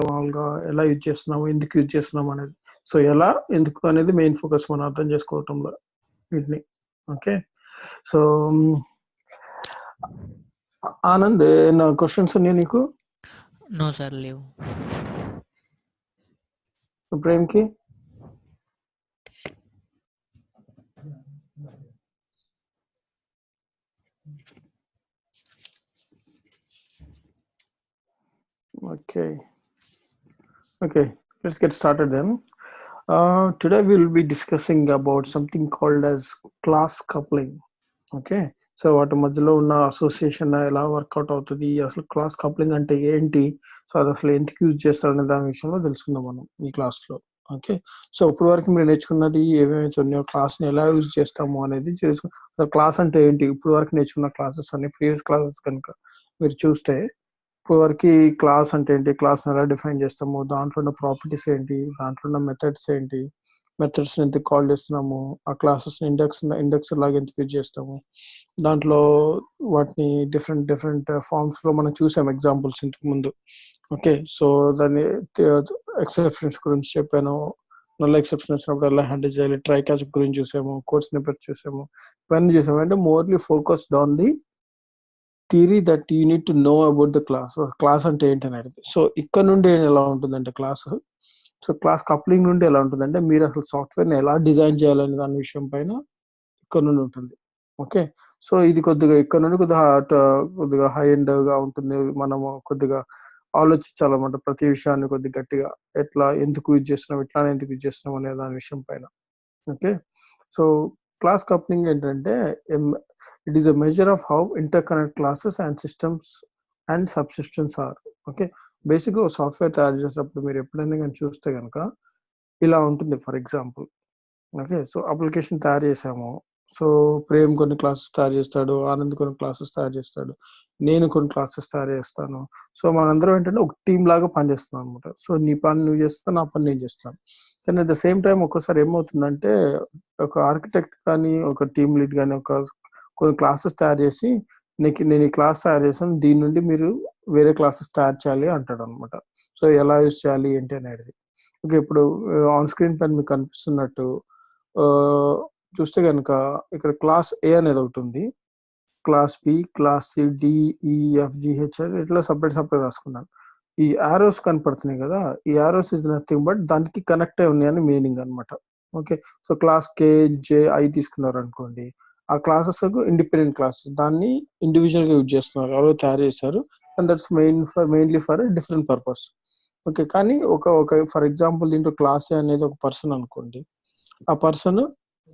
మామూలుగా ఎలా యూజ్ చేస్తున్నాము, ఎందుకు యూజ్ చేస్తున్నాం అనేది. సో ఎలా ఎందుకు అనేది మెయిన్ ఫోకస్ మనం అర్థం చేసుకోవటంలో వీటిని. ఓకే, సో ఆనంద్ నా క్వశ్చన్స్ ఉన్నాయి నీకు? నో సార్, లేవు. ప్రేమ్కి? Okay, let's get started then. Today we will be discussing about something called as class coupling. Okay, so వాటి మధ్యలో ఉన్న అసోసియేషన్ ఎలా వర్కౌట్ అవుతుంది, అసలు క్లాస్ కప్లింగ్ అంటే ఏంటి, సో అది అసలు ఎందుకు యూజ్ చేస్తారనే దాని విషయంలో తెలుసుకుందాం మనం ఈ క్లాస్లో. ఓకే, సో ఇప్పుడు వరకు మీరు నేర్చుకున్నది ఏమేమి ఉన్నాయో, క్లాస్ని ఎలా యూజ్ చేస్తాము అనేది తెలుసుకుంటాం. క్లాస్ అంటే ఏంటి, ఇప్పుడు వరకు నేర్చుకున్న క్లాసెస్ అన్ని ప్రీవియస్ క్లాసెస్ కనుక మీరు చూస్తే ఇప్పుడు వరకు క్లాస్ అంటే ఏంటి, క్లాస్ని ఎలా డిఫైన్ చేస్తాము, దాంట్లో ఉన్న ప్రాపర్టీస్ ఏంటి, దాంట్లో ఉన్న మెథడ్స్ ఏంటి, మెథడ్స్ ఎందుకు కాల్ చేస్తున్నాము, ఆ క్లాసెస్ ఇండెక్స్ లాగా ఎందుకు యూజ్ చేస్తాము, దాంట్లో వాటిని డిఫరెంట్ ఫార్మ్స్ లో మనం చూసాం ఎగ్జాంపుల్స్ ఇంతకు ముందు. ఓకే, సో దాన్ని ఎక్సెప్షన్స్ గురించి చెప్పాను, నల్ల ఎక్సెప్షన్ వచ్చినప్పుడు ఎలా హ్యాండిల్ చేయాలి, ట్రై క్యాచ్ గురించి చూసాము, కోడ్ స్నిప్పెట్ చూసాము, ఇవన్నీ చూసాము. అంటే mostly focused on the theory that you need to know about the class అంటే ఏంటి అనేది. సో ఇక్కడ నుండి ఎలా ఉంటుందంటే క్లాస్, సో క్లాస్ కప్లింగ్ నుండి ఎలా ఉంటుందంటే మీరు అసలు సాఫ్ట్వేర్ని ఎలా డిజైన్ చేయాలనే దాని విషయం పైన ఇక్కడ నుండి ఉంటుంది. ఓకే, సో ఇది కొద్దిగా ఇక్కడ నుండి కొద్దిగా హై ఎండ్గా ఉంటుంది. మనము కొద్దిగా ఆలోచించాలన్నమాట ప్రతి విషయాన్ని కొద్దిగా గట్టిగా, ఎట్లా ఎందుకు యూజ్ చేస్తున్నాం, ఇట్లానే ఎందుకు యూజ్ చేస్తున్నాం అనే దాని విషయం పైన. ఓకే, సో క్లాస్ కప్లింగ్ ఏంటంటే it is a measure of how interconnect classes and systems and subsystems are. Okay, బేసిక్గా సాఫ్ట్వేర్ తయారు చేసేటప్పుడు మీరు ఎప్పుడైనా కానీ చూస్తే కనుక ఇలా ఉంటుంది. For example, okay, so application తయారు చేసాము, సో ప్రేమ్ కొన్ని క్లాసెస్ తయారు చేస్తాడు, ఆనంద్ కొన్ని క్లాసెస్ తయారు చేస్తాడు, నేను కొన్ని క్లాసెస్ తయారు చేస్తాను. సో మనందరం ఏంటంటే ఒక టీమ్ లాగా పనిచేస్తున్నాం అనమాట. సో నీ పని నువ్వు చేస్తావు, నా పని నేను చేస్తాను. కానీ అట్ ద సేమ్ టైం ఒక్కోసారి ఏమవుతుందంటే ఒక ఆర్కిటెక్ట్ కానీ ఒక టీమ్ లీడ్ కానీ కొన్ని క్లాసెస్ తయారు చేసి నేను ఈ క్లాస్ తయారు చేసాను, దీని నుండి మీరు వేరే క్లాసెస్ తయారు చేయాలి అంటాడు అనమాట. సో ఎలా యూజ్ చేయాలి ఏంటి అనేది. ఓకే, ఇప్పుడు ఆన్ స్క్రీన్ పైన మీకు కనిపిస్తున్నట్టు చూస్తే కనుక ఇక్కడ క్లాస్ ఏ అనేది ఒకటి ఉంది, క్లాస్ బి, క్లాస్ సి, డిఈఎఫ్జిహెచ్ ఇట్లా సపరేట్ రాసుకున్నాను. ఈ యారోస్ కనపడుతున్నాయి కదా, ఈ యారోస్ ఇస్ నథింగ్ బట్ దానికి కనెక్ట్ అయి ఉన్నాయని మీనింగ్ అనమాట. Okay, so class K, J, I తీసుకున్నారు అనుకోండి, ఆ క్లాసెస్ ఇండిపెండెంట్ క్లాసెస్, దాన్ని ఇండివిజువల్ గా యూజ్ చేస్తున్నారు, ఎవరో తయారు చేశారు, and that's mainly for different purpose. Okay, కానీ ఒక ఫర్ ఎగ్జాంపుల్ దీంట్లో క్లాస్ ఏ అనేది ఒక పర్సన్ అనుకోండి, ఆ పర్సన్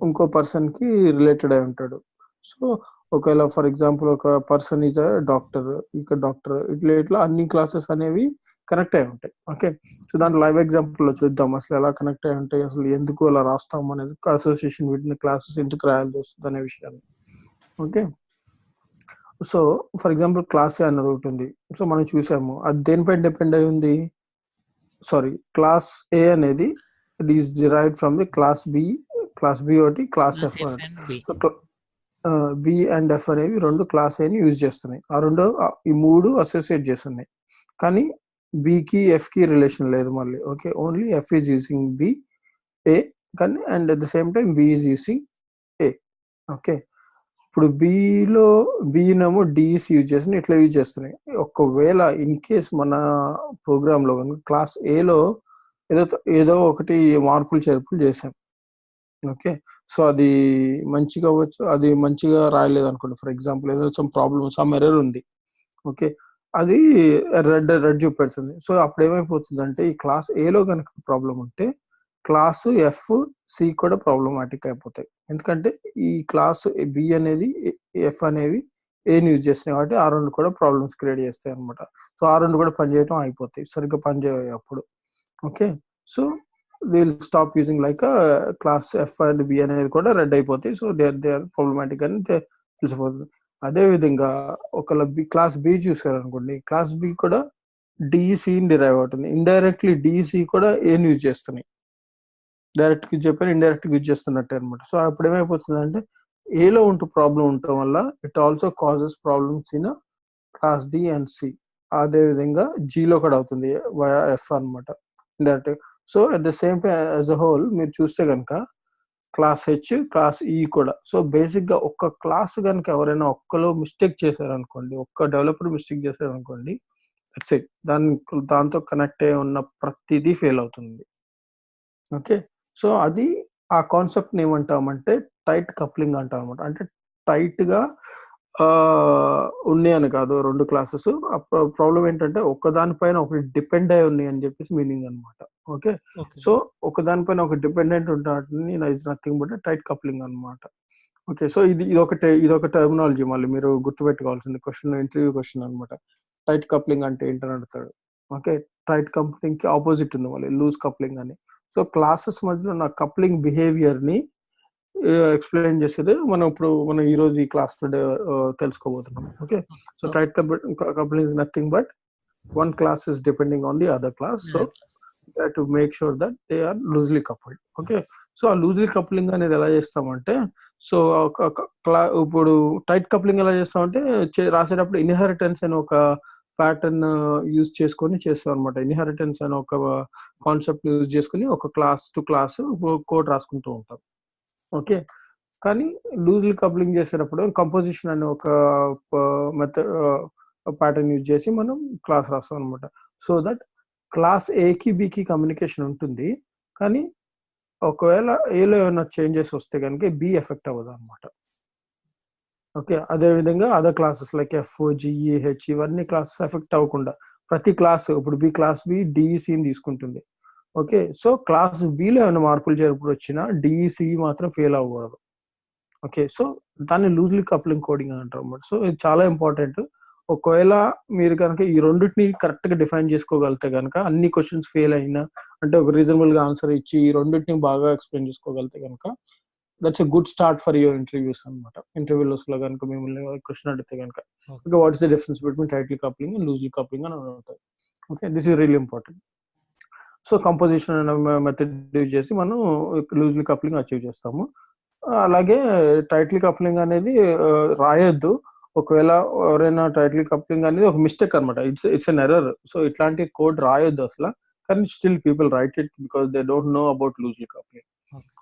ఇంకో పర్సన్ కి రిలేటెడ్ అయి ఉంటాడు. సో ఒకవేళ ఫర్ ఎగ్జాంపుల్ ఒక పర్సన్ ఈజ్ డాక్టర్, ఇక డాక్టర్, ఇట్లా అన్ని క్లాసెస్ అనేవి కనెక్ట్ అయి ఉంటాయి. ఓకే, సో దాంట్లో లైవ్ ఎగ్జాంపుల్ లో చూద్దాం అసలు ఎలా కనెక్ట్ అయి ఉంటాయి, అసలు ఎందుకు అలా రాస్తాం అనేది, అసోసియేషన్ వీటిని క్లాసెస్ ఎందుకు రాయాల్సి వస్తుంది అనే విషయాన్ని. Okay, so for example class A అన్నది ఒకటి ఉంది. సో మనం చూసాము అది దేనిపై డిపెండ్ అయి ఉంది. సారీ, క్లాస్ ఏ అనేది it is derived from the class B ఒకటి, క్లాస్ ఎఫ్ ఒకటి. సో బి అండ్ ఎఫ్ అనేవి రెండు క్లాస్ ఏని యూజ్ చేస్తున్నాయి, ఈ మూడు అసోసియేట్ చేస్తున్నాయి. కానీ బికి ఎఫ్ కి రిలేషన్ లేదు మళ్ళీ. Okay, only F is using B A, కానీ and at the same time B is using A. Okay, ఇప్పుడు బినేమో డిఈసి యూజ్ చేస్తున్నాయి, ఇట్లా యూజ్ చేస్తున్నాయి. ఒకవేళ ఇన్ కేస్ మన ప్రోగ్రామ్ లో క్లాస్ ఏలో ఏదో ఒకటి మార్పులు చేర్పులు చేసాం. ఓకే, సో అది మంచిగా అవ్వచ్చు, అది మంచిగా రాయలేదు అనుకోండి, ఫర్ ఎగ్జాంపుల్ ఏదో సమ్ ఎర్రర్ ఉంది. ఓకే, అది రెడ్ చూపెడుతుంది. సో అప్పుడు ఏమైపోతుందంటే ఈ క్లాస్ ఏలో కనుక ప్రాబ్లం ఉంటే క్లాస్ ఎఫ్, సి కూడా ప్రాబ్లమాటిక్ అయిపోతాయి. ఎందుకంటే ఈ క్లాస్ బి అనేది, ఎఫ్ అనేవి ఏని యూజ్ చేస్తున్నాయి కాబట్టి ఆ రెండు కూడా ప్రాబ్లమ్స్ క్రియేట్ చేస్తాయి అనమాట. సో ఆ రెండు కూడా పనిచేయడం అయిపోతాయి, సరిగ్గా పనిచేయ అప్పుడు. Okay, so will stop using like class F and B అనేది కూడా రెడ్ అయిపోతాయి. సో దే ఆర్ ప్రాబ్లమాటిక్ అని తెలిసిపోతుంది. అదే విధంగా ఒకవేళ క్లాస్ బి చూసారు అనుకోండి, క్లాస్ బి కూడా డిఈసిని డిరైవ్ అవుతుంది, ఇండైరెక్ట్లీ డిఈసి కూడా ఏని యూజ్ చేస్తున్నాయి. డైరెక్ట్ గా చెప్పారు, ఇండైరెక్ట్ గా యూజ్ చేస్తున్నట్టే అనమాట. సో అప్పుడు ఏమైపోతుందంటే ఏలో ప్రాబ్లం ఉండటం వల్ల it also causes problems in class D and C. అదే విధంగా జీలో కూడా అవుతుంది వయా ఎఫ్ అనమాట direct. So at the same time as a whole మీరు చూస్తే కనుక క్లాస్ హెచ్ క్లాస్ ఈ కూడా. సో బేసిక్గా ఒక్క క్లాస్ కనుక ఎవరైనా ఒక్కలో మిస్టేక్ చేశారనుకోండి, ఒక్క డెవలపర్ మిస్టేక్ చేశారనుకోండి, దట్స్ ఇట్. దాంతో కనెక్ట్ అయి ఉన్న ప్రతిదీ ఫెయిల్ అవుతుంది. ఓకే. సో అది ఆ కాన్సెప్ట్‌ని ఏమంటామంటే టైట్ కప్లింగ్ అంటాం అనమాట. అంటే టైట్‌గా ఉన్నాయని కాదు 2 క్లాసెస్. ప్రాబ్లమ్ ఏంటంటే ఒకదాని పైన ఒకటి డిపెండ్ అయ్యి ఉన్నాయి అని చెప్పేసి మీనింగ్ అనమాట. ఓకే. ఓకే. సో ఒకదాని పైన ఒకటి డిపెండెంట్ ఉంటాటిని is nothing but tight coupling అనమాట. ఓకే. సో ఇదొక టెర్మినాలజీ మళ్ళీ మీరు గుర్తుపెట్టుకోవాల్సింది ఇంటర్వ్యూ క్వెషన్ అనమాట. టైట్ కప్లింగ్ అంటే ఏంటని అడుగుతాడు. ఓకే. టైట్ కప్లింగ్‌కి ఆపోజిట్ ఉంది మళ్ళీ లూజ్ కప్లింగ్ అని. సో క్లాసెస్ మధ్యలో ఉన్న కప్లింగ్ బిహేవియర్‌ని ఎక్స్‌ప్లెయిన్ చేసేది మనం ఈరోజు ఈ క్లాస్‌లో తెలుసుకోబోతున్నాం. Okay. So okay. Tight coupling is nothing but one class is depending on the other class. So you have to make sure that they are loosely coupled. Okay. So ఆ loosely coupling అనేది ఎలా చేస్తామంటే, so ఇప్పుడు tight coupling ఎలా చేస్తామంటే రాసేటప్పుడు inheritance అని ఒక ప్యాటర్న్ యూజ్ చేసుకొని చేస్తాం అనమాట. ఇన్హెరిటెన్స్ అని ఒక కాన్సెప్ట్ యూజ్ చేసుకుని ఒక క్లాస్ టు క్లాస్ కోడ్ రాసుకుంటూ ఉంటాం. ఓకే. కానీ లూజ్లీ కప్లింగ్ చేసేటప్పుడు కంపోజిషన్ అనే ఒక మెథడ్ ప్యాటర్న్ యూజ్ చేసి మనం క్లాస్ రాస్తాం అనమాట. సో దట్ క్లాస్ ఏకి బికి కమ్యూనికేషన్ ఉంటుంది, కానీ ఒకవేళ ఏలో ఏమైనా చేంజెస్ వస్తే కనుక బి ఎఫెక్ట్ అవ్వదు అనమాట. ఓకే. అదేవిధంగా other classes like F GE H ఇవన్నీ క్లాసెస్ ఎఫెక్ట్ అవ్వకుండా ప్రతి క్లాస్ ఇప్పుడు బి క్లాస్ బి డిఈసిని తీసుకుంటుంది. ఓకే. సో క్లాస్ బిలో ఏమైనా మార్పులు చేర్పులు వచ్చినా డిఈసి మాత్రం ఫెయిల్ అవ్వకూడదు. ఓకే. సో దాన్ని లూజ్లీ కప్లింగ్ కోడింగ్ అని అంటారు అన్నమాట. సో ఇది చాలా ఇంపార్టెంట్. ఒకవేళ మీరు కనుక ఈ రెండిటిని కరెక్ట్‌గా డిఫైన్ చేసుకోగలిగితే గనుక అన్ని క్వెషన్స్ ఫెయిల్ అయినా అంటే ఒక రీజనబుల్‌గా ఆన్సర్ ఇచ్చి ఈ రెండిటిని బాగా ఎక్స్‌ప్లెయిన్ చేసుకోగలిగితే గనుక that's a good start for your interviews అన్నమాట. ఇంటర్వ్యూస్‌లో గనుక మిమ్మల్ని క్వెషన్ అడిగితే గనుక. Okay. What is the difference between tightly coupling and loosely coupling అని అడుగుతారు. Okay. This is really important. So composition అనే మెథడ్ యూజ్ చేసి మనం లూజ్లీ కప్లింగ్ అచీవ్ చేస్తాము. అలాగే టైట్లీ కప్లింగ్ అనేది రాయొద్దు. ఒకవేళ ఎవరైనా టైట్లీ కప్లింగ్ అనేది ఒక మిస్టేక్ అనమాట. It's an error. సో ఇట్లాంటి కోడ్ రాయొద్దు అసల. కానీ still people write it because they don't know about loosely coupling.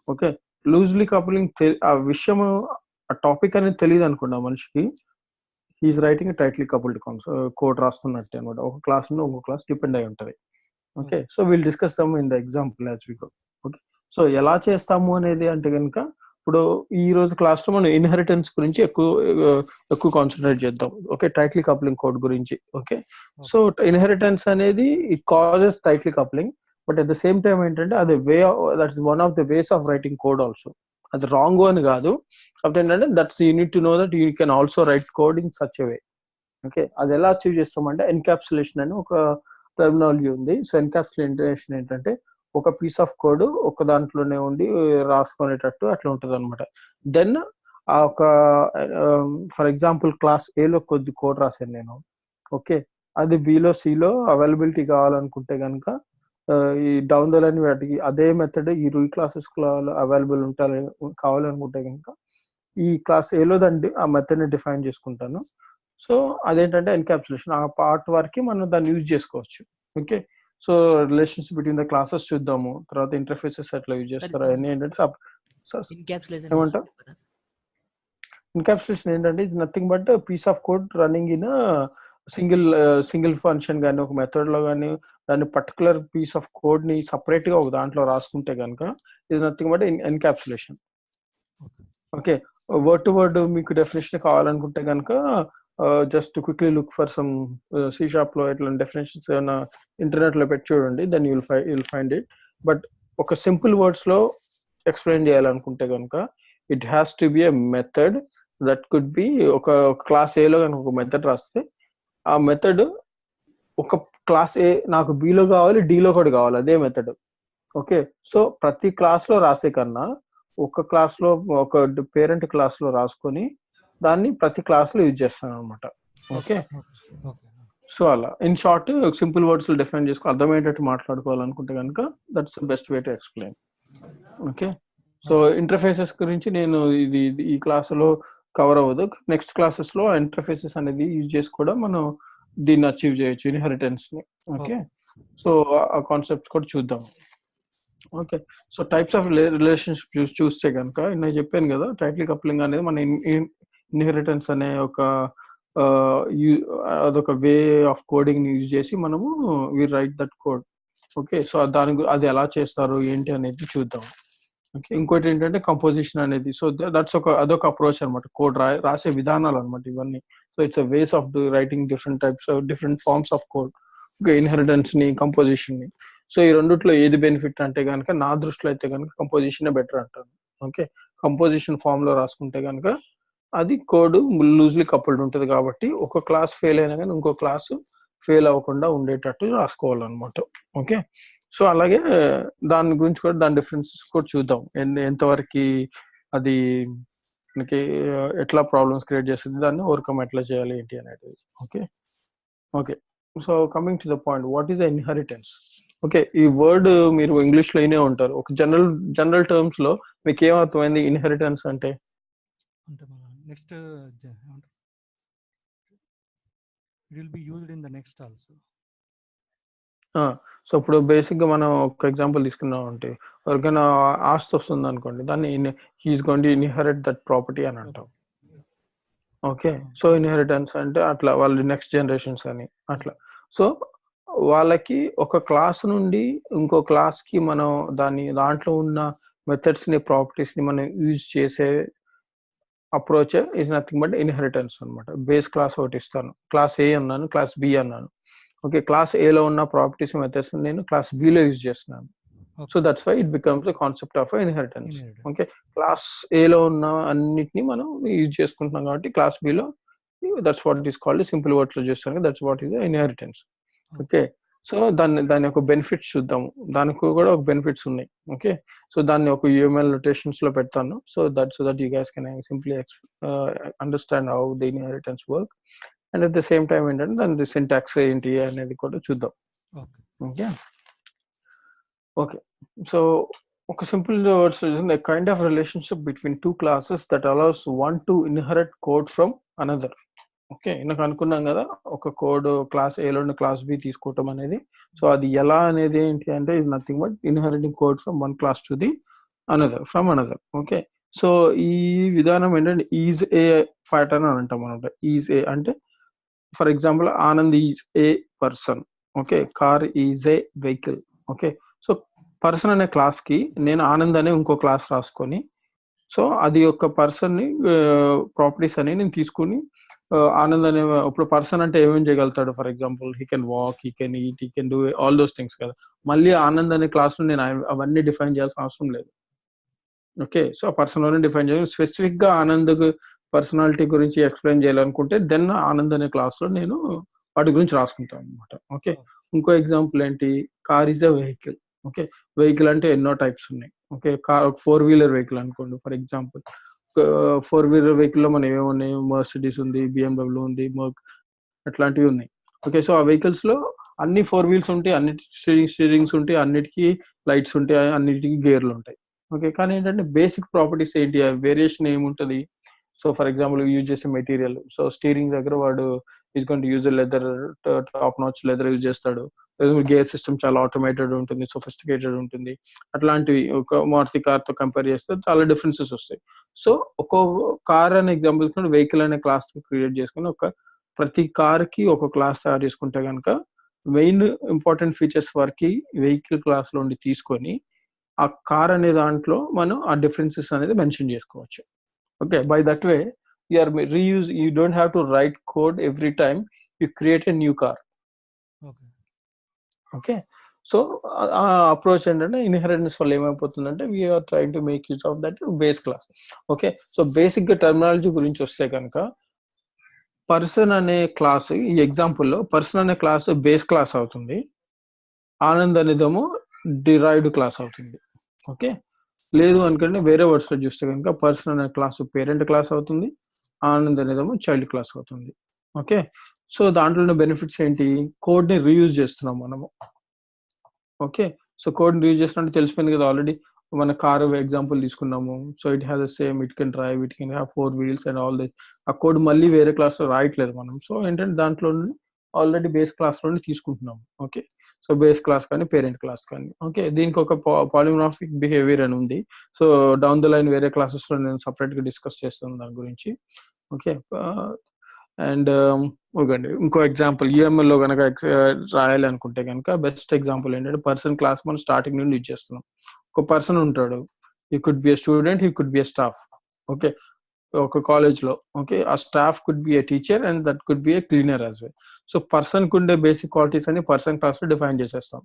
Okay. Loosely coupling ఆ విషయము ఆ టాపిక్ అనేది తెలియదు అనుకోండి ఆ మనిషికి. He is writing tightly coupled code రాస్తున్నట్టే అనమాట. ఒక క్లాస్ నుండి ఇంకో క్లాస్ డిపెండ్ అయి ఉంటది. Okay. So will discuss them in the example as we go. Okay. So ఎలా చేస్తాము అనేది అంటే గనుక ఇప్పుడు ఈ రోజు క్లాస్‌లో మనం ఇన్హెరిటెన్స్ గురించి ఎక్కువ కాన్సంట్రేట్ చేద్దాం. ఓకే. టైట్లీ కప్లింగ్ కోడ్ గురించి. ఓకే. సో ఇన్హెరిటెన్స్ అనేది it causes tightly coupling. But at the same time ఏంటంటే అది that is one of the ways of writing code also. అది రాంగ్ అని కాదు. కాకపోతే ఏంటంటే that's you need to know that you can also right code in such a way. Okay. అది ఎలా achieve చేస్తామంటే ఎన్‌క్యాప్సులేషన్ అని ఒక టెర్మినాలజీ ఉంది. సో ఎన్‌క్యాప్సులేషన్ ఏంటంటే ఒక పీస్ ఆఫ్ కోడ్ ఒక దాంట్లోనే ఉండి రాసుకునేటట్టు అట్లా ఉంటదన్నమాట. దెన్ ఒక ఫర్ ఎగ్జాంపుల్ క్లాస్ ఏలో కొద్ది కోడ్ రాశాను నేను. ఓకే. అది బిలో, సిలో అవైలబిలిటీ కావాలనుకుంటే గనుక ఈ డౌన్ ద లైన్ వాటికి అదే మెథడ్ ఈ క్లాసెస్‌లో అవైలబుల్ కావాలనుకుంటే గనుక ఈ క్లాస్ ఏలో ఆ మెథడ్‌ని డిఫైన్ చేసుకుంటాను. సో అదేంటంటే ఎన్‌క్యాప్సులేషన్. ఆ పార్ట్ వరకి మనం దాన్ని యూజ్ చేసుకోవచ్చు. Okay. So relations between the classes చూద్దాము. తర్వాత ఇంటర్ఫేసెస్ ఎట్లా యూజ్ చేస్తారు అవన్నీ ఏంటంటే ఇన్‌క్యాప్సులేషన్ ఏమంటావు? ఎన్‌క్యాప్సులేషన్ ఏంటంటే it's nothing but piece of code running in single function గాని, ఒక మెథడ్‌లో గాని దాన్ని పర్టిక్యులర్ పీస్ ఆఫ్ కోడ్‌ని సెపరేట్‌గా ఒక దాంట్లో రాసుకుంటే గనుక it's nothing but encapsulation. Okay. Word to word మీకు డెఫినిషన్ కావాలనుకుంటే గనుక just quickly look for some C షార్ప్‌లో ఇట్లాంటి డెఫినిషన్స్ ఏమైనా ఇంటర్నెట్‌లో పెట్టి చూడండి. Then you'll find it. But ఒక సింపుల్ వర్డ్స్‌లో ఎక్స్‌ప్లెయిన్ చేయాలనుకుంటే గనుక it has to be a method that could be ఒక క్లాస్ ఏలో గనుక ఒక మెథడ్ రాస్తే ఆ మెథడ్ ఒక క్లాస్ ఏ నాకు బిలో కావాలి, డిలో కూడా కావాలి అదే మెథడ్. ఓకే. సో ప్రతి క్లాస్‌లో రాసే కన్నా ఒక క్లాస్‌లో ఒక పేరెంట్ క్లాస్‌లో రాసుకొని దాన్ని ప్రతి క్లాస్‌లో యూజ్ చేస్తానన్నమాట. ఓకే. సో అలా ఇన్ షార్ట్ సింపుల్ వర్డ్స్‌లో డిఫైన్ చేసుకొని అర్థమయ్యేటట్టు మాట్లాడుకోవాలనుకుంటే గనుక that's the best way to explain. Okay. So interfaces గురించి నేను ఈ క్లాస్‌లో కవర్ అవ్వదు. నెక్స్ట్ క్లాసెస్‌లో ఇంటర్ఫేసెస్ అనేది యూజ్ చేసి కూడా మనం దీన్ని అచీవ్ చేయొచ్చు, ఇన్హెరిటెన్స్ ని. ఓకే, సో ఆ కాన్సెప్ట్స్ కూడా చూద్దాం. Okay, so types of relationship చూస్తే కనుక నేను చెప్పాను కదా, టైటిల్ కప్లింగ్ అనేది మన ఇన్హెరిటెన్స్ అనే ఒక అదొక వే ఆఫ్ కోడింగ్ ని యూజ్ చేసి మనము we write that code. Okay, so అది ఎలా చేస్తారు ఏంటి అనేది చూద్దాం. ఓకే, ఇంకోటి ఏంటంటే కంపోజిషన్ అనేది. సో దట్స్ అదొక అప్రోచ్ అనమాట, కోడ్ రాసే విధానాలు అనమాట ఇవన్నీ. So it's ways of writing different types different forms of code. Okay, inheritance ని, కంపోజిషన్ ని. సో ఈ రెండిట్లో ఏది బెనిఫిట్ అంటే కనుక నా దృష్టిలో అయితే కనుక కంపోజిషన్ బెటర్ అంటాను. ఓకే, కంపోజిషన్ ఫామ్ లో రాసుకుంటే కనుక అది కోడ్ లూజ్లీ కపుల్డ్ ఉంటుంది కాబట్టి ఒక క్లాస్ ఫెయిల్ అయినా కానీ ఇంకో క్లాస్ ఫెయిల్ అవ్వకుండా ఉండేటట్టు రాసుకోవాలన్నమాట. ఓకే, సో అలాగే దాని గురించి కూడా, దాని డిఫరెన్స్ కూడా చూద్దాం, ఎంతవరకు అది మనకి ఎట్లా ప్రాబ్లమ్స్ క్రియేట్ చేస్తుంది, దాన్ని ఓవర్కమ్ ఎట్లా చేయాలి ఏంటి అనేది. Okay okay, so coming to the point, what is the inheritance? Okay, ఈ వర్డ్ మీరు ఇంగ్లీష్ లో అయినే ఉంటారు. ఒక జనరల్ టర్మ్స్ లో మీకు ఏమర్థమైంది ఇన్హెరిటెన్స్ అంటే? Next it will be used in the next also. So ఇప్పుడు బేసిక్ గా మనం ఒక ఎగ్జాంపుల్ తీసుకున్నాం అంటే, ఎవరికైనా ఆస్తి వస్తుంది అనుకోండి, దాన్ని he is going to inherit that property అని అంటాం. ఓకే, సో ఇన్హెరిటెన్స్ అంటే అట్లా వాళ్ళ నెక్స్ట్ జనరేషన్స్ అని అట్లా. సో వాళ్ళకి ఒక క్లాస్ నుండి ఇంకో క్లాస్ కి మనం దాంట్లో ఉన్న మెథడ్స్ ని, ప్రాపర్టీస్ ని మనం యూజ్ చేసే approach is nothing but inheritance అనమాట. బేస్ క్లాస్ ఒకటి ఇస్తాను, క్లాస్ ఏ అన్నాను, క్లాస్ బి అన్నాను. ఓకే, క్లాస్ ఏలో ఉన్న ప్రాపర్టీస్, మెథడ్స్ నేను క్లాస్ బిలో యూజ్ చేస్తున్నాను. So that's why it becomes the concept of inheritance. Okay, class ఏలో ఉన్న అన్నిటిని మనం యూజ్ చేసుకుంటున్నాం కాబట్టి క్లాస్ బిలో, that's what is called, simple words లో చేస్తాను, that's what is inheritance. Okay, so దాని యొక్క బెనిఫిట్స్ చూద్దాము. దానికి కూడా ఒక బెనిఫిట్స్ ఉన్నాయి. ఓకే, సో దాన్ని ఒక యూఎంఎల్ నొటేషన్స్ లో పెడతాను, so that you guys can simply understand how the inheritance work. And at the same time ఏంటంటే దాని సింటాక్స్ ఏంటి అనేది కూడా చూద్దాం. ఓకే ఓకే, సో ఒక simple words, kind of relationship between two classes that allows one to inherit code from another. Okay, ఇందాక అనుకున్నాం కదా, ఒక కోడ్ క్లాస్ ఏలో క్లాస్ బి తీసుకోవటం అనేది. సో అది ఎలా అనేది ఏంటి అంటే, is nothing but inheriting code from one class to the another. Okay, so ఈ విధానం ఏంటంటే ఈజ్ ఏ ప్యాటర్న్ అని అంటాం అనమాట. ఈజ్ ఏ అంటే, for example, Anand is a person. Okay, car is a vehicle. Okay, so person అనే class కి నేను ఆనంద్ అనే ఇంకో క్లాస్ రాసుకొని, సో అది ఒక పర్సన్ ని ప్రాపర్టీస్ అని నేను తీసుకుని, ఆనంద్ అనే, ఇప్పుడు పర్సన్ అంటే ఏమేమి చేయగలుగుతాడు, for example he can walk, he can eat, he can do all those things కదా. మళ్ళీ ఆనంద్ అనే క్లాస్ లో నేను అవన్నీ డిఫైన్ చేయాల్సిన అవసరం లేదు. ఓకే, సో ఆ పర్సన్ లోనే డిఫైన్ చేయాలి. స్పెసిఫిక్ గా ఆనంద్ పర్సనాలిటీ గురించి ఎక్స్ప్లెయిన్ చేయాలనుకుంటే దెన్ ఆనంద్ అనే క్లాస్ లో నేను వాటి గురించి రాసుకుంటాను అనమాట. ఓకే, ఇంకో ఎగ్జాంపుల్ ఏంటి, car is a vehicle. Okay, vehicle అంటే ఎన్నో టైప్స్ ఉన్నాయి. ఓకే, కార్ 4-వీలర్ వెహికల్ అనుకోండి ఫర్ ఎగ్జాంపుల్. 4-వీలర్ వెహికల్ లో మనం ఏమున్నాయి, మర్సిడీస్ ఉంది, బిఎండబ్ల్యూ ఉంది, మర్క్, అట్లాంటివి ఉన్నాయి. ఓకే, సో ఆ వెహికల్స్ లో అన్ని 4 వీల్స్ ఉంటాయి, అన్నిటి స్టీరింగ్స్ ఉంటాయి, అన్నిటికీ లైట్స్ ఉంటాయి, అన్నిటికీ గేర్లు ఉంటాయి. ఓకే, కానీ ఏంటంటే బేసిక్ ప్రాపర్టీస్ ఏంటి, వేరియేషన్ ఏముంటది. సో ఫర్ ఎగ్జాంపుల్ యూజ్ చేసే మెటీరియల్, సో స్టీరింగ్ దగ్గర వాడు is going to use leather, top notch leather use చేస్తాడు. గేర్ సిస్టమ్ చాలా ఆటోమేటెడ్ ఉంటుంది, సొఫిస్టికేటెడ్ ఉంటుంది. అట్లాంటివి ఒక మారుతి కార్ తో కంపేర్ చేస్తే చాలా డిఫరెన్సెస్ వస్తాయి. సో ఒక కార్ అనే ఎగ్జాంపుల్, వెహికల్ అనే క్లాస్ క్రియేట్ చేసుకుని ప్రతి కార్ కి ఒక క్లాస్ తయారు చేసుకుంటే కనుక మెయిన్ ఇంపార్టెంట్ ఫీచర్స్ వరకు వెహికల్ క్లాస్ లో ఉండి తీసుకొని ఆ కార్ అనే దాంట్లో మనం ఆ డిఫరెన్సెస్ అనేది మెన్షన్ చేసుకోవచ్చు. Okay, by that way you don't have to write code every time you create a new car. Okay, so ఆ అప్రోచ్ ఏంటంటే ఇన్హెరిటెన్స్ వల్ల ఏమైపోతుందంటే we're trying to make use of that base class. Okay, so basic గా terminology గురించి వస్తే కనుక, person అనే class, ఈ ఎగ్జాంపుల్లో పర్సన్ అనే క్లాస్ బేస్ క్లాస్ అవుతుంది, ఆనంద్ అనేదేమో డిరైవ్డ్ క్లాస్ అవుతుంది. ఓకే, లేదు అనుకంటే వేరే వర్డ్స్ లో చూస్తే కనుక పర్సన్ అనే క్లాస్ పేరెంట్ క్లాస్ అవుతుంది, ఆనంద్ అనేదేమో చైల్డ్ క్లాస్ అవుతుంది. ఓకే, సో దాంట్లో ఉన్న బెనిఫిట్స్ ఏంటి, కోడ్ ని రీయూజ్ చేస్తున్నాం మనము. ఓకే, సో కోడ్ ని రీయూజ్ చేస్తున్నట్టు తెలిసిపోయింది కదా ఆల్రెడీ. మన కార్ ఎగ్జాంపుల్ తీసుకున్నాము, so it has the same, it can drive, it can have 4 wheels and all this. ఆ కోడ్ మళ్ళీ వేరే క్లాస్ లో రాయట్లేదు మనం. సో ఏంటంటే దాంట్లో ఆల్రెడీ బేస్ క్లాస్ నుండి తీసుకుంటున్నాం. ఓకే, సో బేస్ క్లాస్ కానీ పేరెంట్ క్లాస్ కానీ. ఓకే, దీనికి ఒక పాలిమార్ఫిక్ బిహేవియర్ అని ఉంది. సో డౌన్ ద లైన్ వేరే క్లాసెస్ లో నేను సపరేట్ గా డిస్కస్ చేస్తాను దాని గురించి. ఓకే, అండ్ ఓకేండి, ఇంకో ఎగ్జాంపుల్ యూఎంఎల్ లో కనుక రాయాలి అనుకుంటే కనుక బెస్ట్ ఎగ్జాంపుల్ ఏంటంటే పర్సన్ క్లాస్ మనం స్టార్టింగ్ నుండి యూజ్ చేస్తున్నాం. ఒక పర్సన్ ఉంటాడు, he could be a student, he could be a staff. Okay, ఒక కాలేజ్ లో. ఓకే, ఆ staff could be a teacher and that could be a cleaner as well. So person కుండే basic qualities అని person class లో define చేసేస్తాం.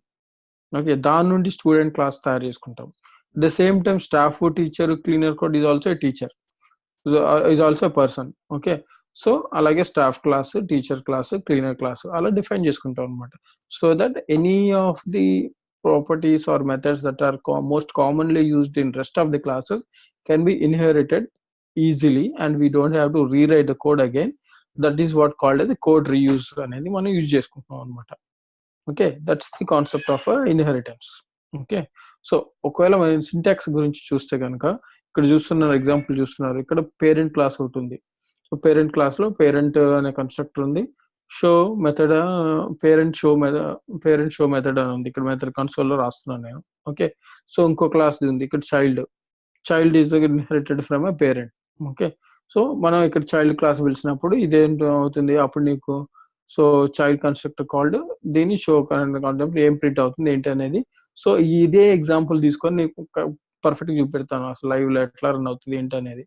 Okay, దాని నుండి student class తయారు చేసుకుంటాం. The same time staff, teacher, cleaner code is also teacher, is also person. Okay, so అలాగే staff class, teacher class, cleaner class అలా డిఫైన్ చేసుకుంటాం అనమాట. So that any of the properties or methods that are most commonly used in rest of the classes can be inherited easily and we don't have to rewrite the code again. That is what called as the code reuse అనేది మనం use చేసుకుంటాం అనమాట. Okay, that's the concept of inheritance. Okay, so ఒకవేళ మనం syntax గురించి చూస్తే కనుక ఇక్కడ చూస్తున్నారు, ఎగ్జాంపుల్ చూస్తున్నారు, ఇక్కడ పేరెంట్ క్లాస్ ఒకటి ఉంది. సో పేరెంట్ క్లాస్ లో పేరెంట్ అనే కన్స్ట్రక్టర్ ఉంది. Show method, parent show method అని ఉంది. ఇక్కడ మెథడ్ కన్సోల్ లో రాస్తున్నాను నేను. ఓకే, సో ఇంకో క్లాస్ ఉంది ఇక్కడ child. Child is inherited from a parent. Okay, so మనం ఇక్కడ చైల్డ్ క్లాస్ పిలిచినప్పుడు ఇదేంటి అవుతుంది అప్పుడు నీకు. సో చైల్డ్ కన్స్ట్రక్టర్ కాల్డ్, దీని షో కాన్సెప్ట్ ఏం ప్రింట్ అవుతుంది ఏంటి అనేది. సో ఇదే ఎగ్జాంపుల్ తీసుకొని నీకు పర్ఫెక్ట్ గా చూపెడతాను అసలు లైవ్ లో ఎట్లా రన్ అవుతుంది ఏంటి అనేది.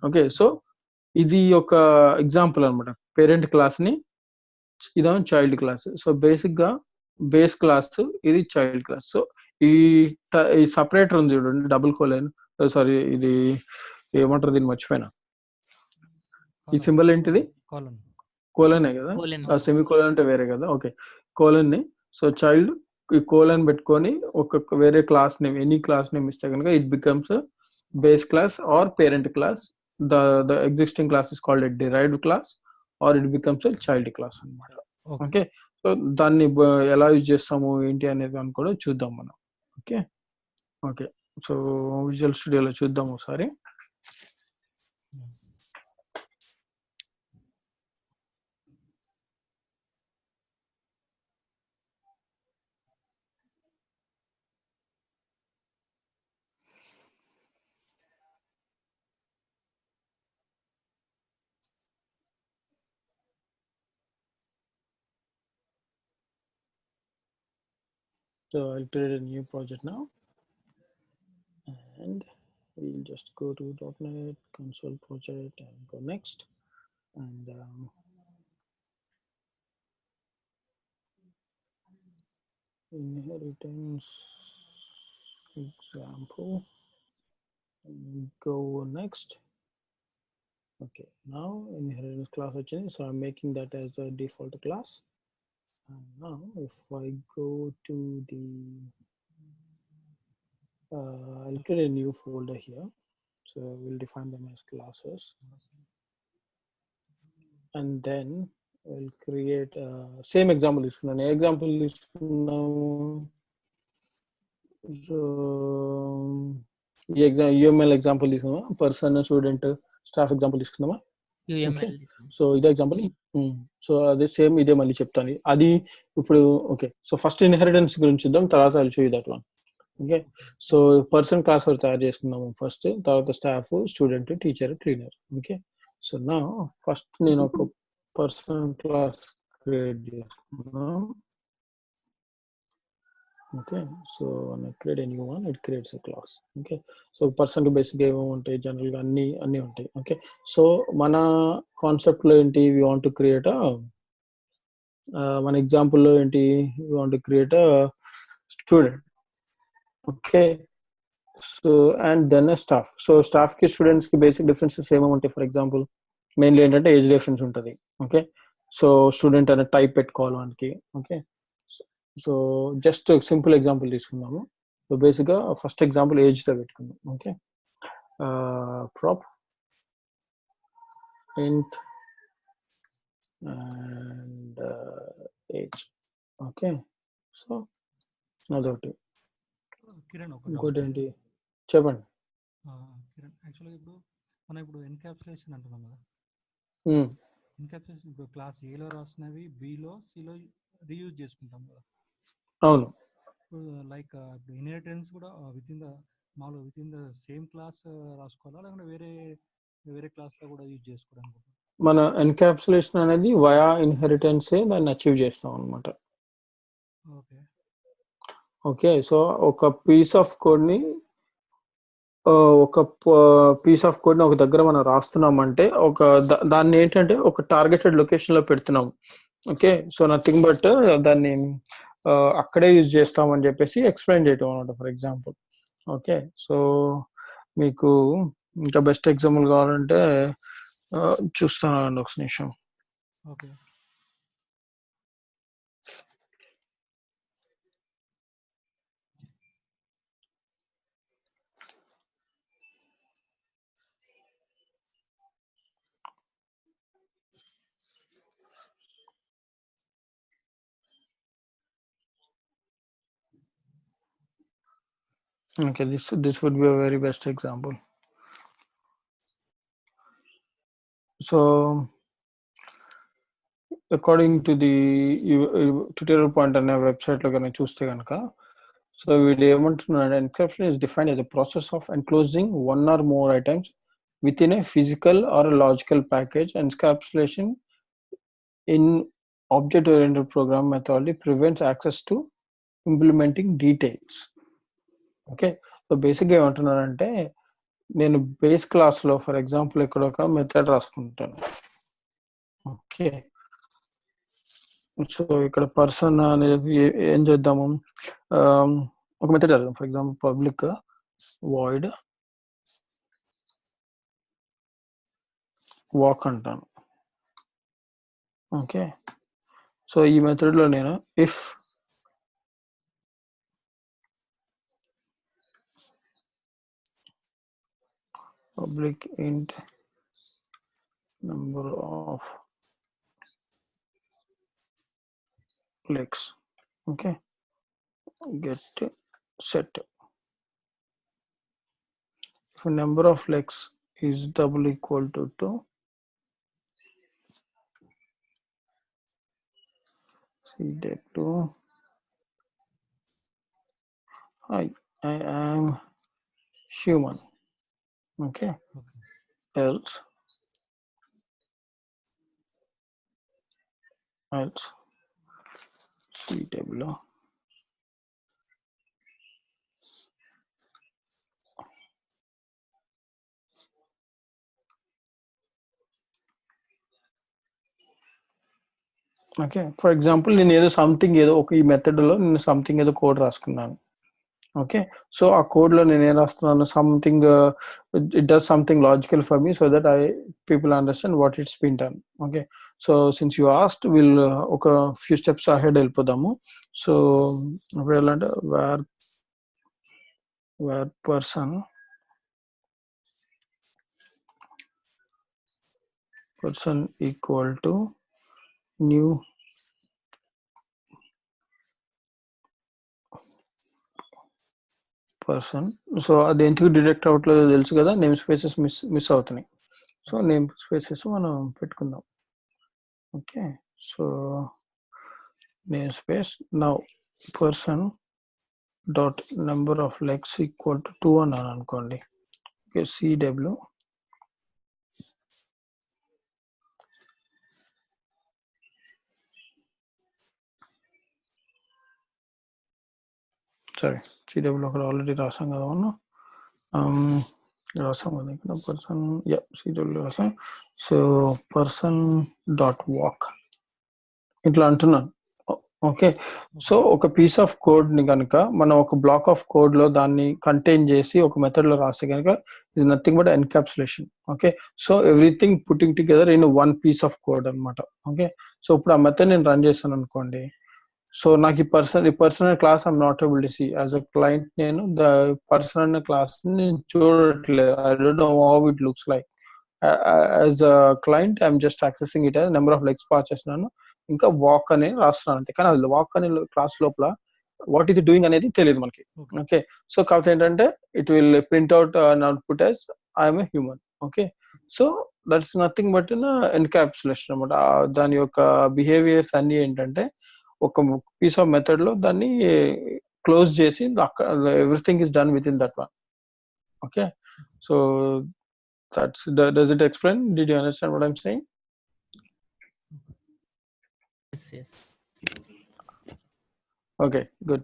ఓకే, సో ఇది ఒక ఎగ్జాంపుల్ అనమాట. పేరెంట్ క్లాస్ ని ఇదేమో చైల్డ్ క్లాస్. సో బేసిక్ గా బేస్ క్లాస్, ఇది చైల్డ్ క్లాస్. సో ఈ ఈ సపరేటర్ ఉంది చూడండి, డబుల్ కోలన్, సారీ ఇది ఏమంటారు దీన్ని మర్చిపోయినా. ఈ సింబల్ ఏంటిది? కాలన్. కోలనే కదా, సెమీ కోలన్ అంటే వేరే కదా. ఓకే, కోలన్ ని, సో చైల్డ్ ఈ కోలన్ పెట్టుకొని ఒక్కొక్క వేరే class name, any class name ఇస్తే కనుక it becomes base class or parent class. The existing class is called a derived class or it becomes a child class అనమాట. Okay, so దాన్ని ఎలా use చేస్తాము ఏంటి అనేది అని కూడా చూద్దాం మనం. ఓకే, ఓకే, సో విజువల్ స్టూడియోలో చూద్దాం ఒకసారి. So I'll create a new project now and we'll just go to .NET console project and go next. And inheritance example, and go next. Okay, now inheritance class వచ్చింది. So I'm making that as a default class. And now if I go to the I'll create a new folder here. So we'll define them as classes. And then we'll create same example తీసుకున్నాను. example తీసుకున్నాము. So ఈ UML example తీసుకున్నామా, person, student, staff example తీసుకున్నామా. So ఇదే example. So అదే same ఇదే మళ్ళీ చెప్తాను అది ఇప్పుడు. ఓకే, సో ఫస్ట్ ఇన్హెరిటెన్స్ గురించి చూద్దాం, తర్వాత అది చూద్దాం అట్లా. ఓకే, సో పర్సన్ క్లాస్ తయారు చేసుకున్నాము ఫస్ట్, తర్వాత staff, student, teacher, cleaner. Okay, so నా ఫస్ట్ నేను ఒక పర్సన్ క్లాస్ క్రియేట్ చేసుకున్నాను. Okay, so create a new one, it creates a class. Okay, so person బేసిక్గా ఏమేమి ఉంటాయి, జనరల్గా అన్నీ ఉంటాయి. ఓకే, సో మన కాన్సెప్ట్లో ఏంటి, వి వాంట్ టు క్రియేట్ మన ఎగ్జాంపుల్లో ఏంటి, we want to create student. Okay, so and then staff. So staff కి స్టూడెంట్స్ కి బేసిక్ డిఫరెన్సెస్ ఏమేమి ఉంటాయి. ఫర్ ఎగ్జాంపుల్ మెయిన్లీ ఏంటంటే ఏజ్ డిఫరెన్స్ ఉంటుంది. ఓకే, సో స్టూడెంట్ అనే టైప్ పెట్టుకోవాలి మనకి. Okay, so just simple example తీసుకున్నాము. సో బేసిక్గా ఫస్ట్ ఎగ్జాంపుల్ ఏజ్తో పెట్టుకున్నాం. ఓకే, ప్రాప్ ఇంట్ అండ్ ఏజ్. ఓకే, సో అదొకటి. కిరణ్ ఇంకోటి ఏంటి చెప్పండి. కిరణ్, యాక్చువల్గా ఇప్పుడు మనం ఎన్క్యాప్సులేషన్ అంటున్నాం కదా. ఇన్‌క్యాప్సులేషన్ ఇప్పుడు క్లాస్ ఏలో రాసినవి బిలో, సిలో రీయూజ్ చేసుకుంటాం కదా! అవును. ఇప్పుడు లైక్ ఇప్పుడు ఇన్‌హెరిటెన్స్ కూడా మామూలుగా వితిన్ ద సేమ్ క్లాస్ రాసుకోవాలా? లేకుంటే వేరే క్లాస్‌లో కూడా యూజ్ చేసుకోవడానికి ఉంటుందా? మన ఎన్క్యాప్సులేషన్ అనేది వయా ఇన్హెరిటెన్సే దాన్ని అచీవ్ చేస్తాం అనమాట. ఓకే. ఓకే. సో ఒక పీస్ ఆఫ్ కోడ్‌ని ఒక పీస్ ఆఫ్ కోడ్‌ని ఒక దగ్గర మనం రాస్తున్నామంటే దాన్ని ఏంటంటే ఒక టార్గెటెడ్ లొకేషన్‌లో పెడుతున్నాం. ఓకే. సో నథింగ్ బట్ దాన్ని అక్కడే యూజ్ చేస్తామని చెప్పేసి ఎక్స్‌ప్లెయిన్ చేయటం అనమాట ఫర్ ఎగ్జాంపుల్. ఓకే. సో మీకు ఇంకా బెస్ట్ ఎగ్జాంపుల్ కావాలంటే చూస్తానండి ఒక నిమిషం. Okay. Okay, this would be a very best example. So according to the tutorial point అనే వెబ్సైట్లో కనుక చూస్తే కనుక సో వీడు ఏమంటున్నాడు, encryption is defined as a process of enclosing one or more items within a physical or a logical package. Encapsulation in object-oriented program methodology prevents access to implementing details. Okay. So బేసిక్గా ఏమంటున్నానంటే నేను base క్లాస్లో for example ఇక్కడ ఒక method రాసుకుంటాను. Okay. So ఇక్కడ person అనేది ఏం చేద్దాము, ఒక మెథడ్ రాద్దాం. For example public void walk అంటాను. ఓకే. సో ఈ మెథడ్లో నేను ఇఫ్ పబ్లిక్ ఇంట్ number of legs, okay, get set if number of legs is double equal to 2, cdep2 I am human. Okay. Okay. else cw okay. For example నేను ఏదో something ఏదో ఒక ఈ మెథడ్లో నేను సంథింగ్ ఏదో కోడ్ రాసుకున్నాను. ఓకే. సో ఆ కోడ్లో నేను ఏం రాస్తున్నాను, something it does something logical for me so that people understand what it's been done. Okay. So since you asked will ఒక ఫ్యూ స్టెప్స్ అహెడ్ వెళ్ళిపోదాము. సో వెళ్ళాలంటే where person equal to new person. So అది ఎందుకు detect అవ్వట్లేదో తెలుసు కదా, name spaces miss అవుతున్నాయి. So name spaces మనం పెట్టుకుందాం. Okay. So name space now person dot number of legs equal to 2 అన్నాను అనుకోండి. ఓకే. సిడబ్ల్యూ సరే సిడబ్ల్యూ అక్కడ ఆల్రెడీ రాసాం కదా మనం, రాసాం కదా ఇక్కడ పర్సన్, సిడబ్ల్యూ రాసాం. సో పర్సన్ డాట్ వాక్ ఇట్లా అంటున్నాను. ఓకే. సో ఒక పీస్ ఆఫ్ కోడ్ ని కనుక మనం ఒక బ్లాక్ ఆఫ్ కోడ్ లో దాన్ని కంటైన్ చేసి ఒక మెథడ్ లో రాస్తే కనుక is nothing but encapsulation. Okay. So everything putting together in one piece of code అనమాట. ఓకే. సో ఇప్పుడు ఆ మెథడ్ నేను రన్ చేశాను అనుకోండి. సో నాకు ఈ personal class I'm not able to see as a client. నేను ద పర్సనల్ క్లాస్ నేను చూడట్లేదు. I don't know how it looks like. As a client I'm just accessing it as number of legs pass చేస్తున్నాను, ఇంకా walk అని రాస్తున్నాను అంతే. కానీ అది వాక్ అనే క్లాస్ లోపల వాట్ ఈస్ డూయింగ్ అనేది తెలియదు మనకి. ఓకే. సో కాకపోతే ఏంటంటే it will print out and output as I'm a human. Okay. So that's nothing but in encapsulation అనమాట. దాని యొక్క బిహేవియర్స్ అన్ని ఏంటంటే ఒక పీస్ ఆఫ్ మెథడ్ లో దాన్ని క్లోజ్ చేసి everything is done with in that one. Okay, so does it explain? Did you understand what I'm saying? Yes. Okay, good.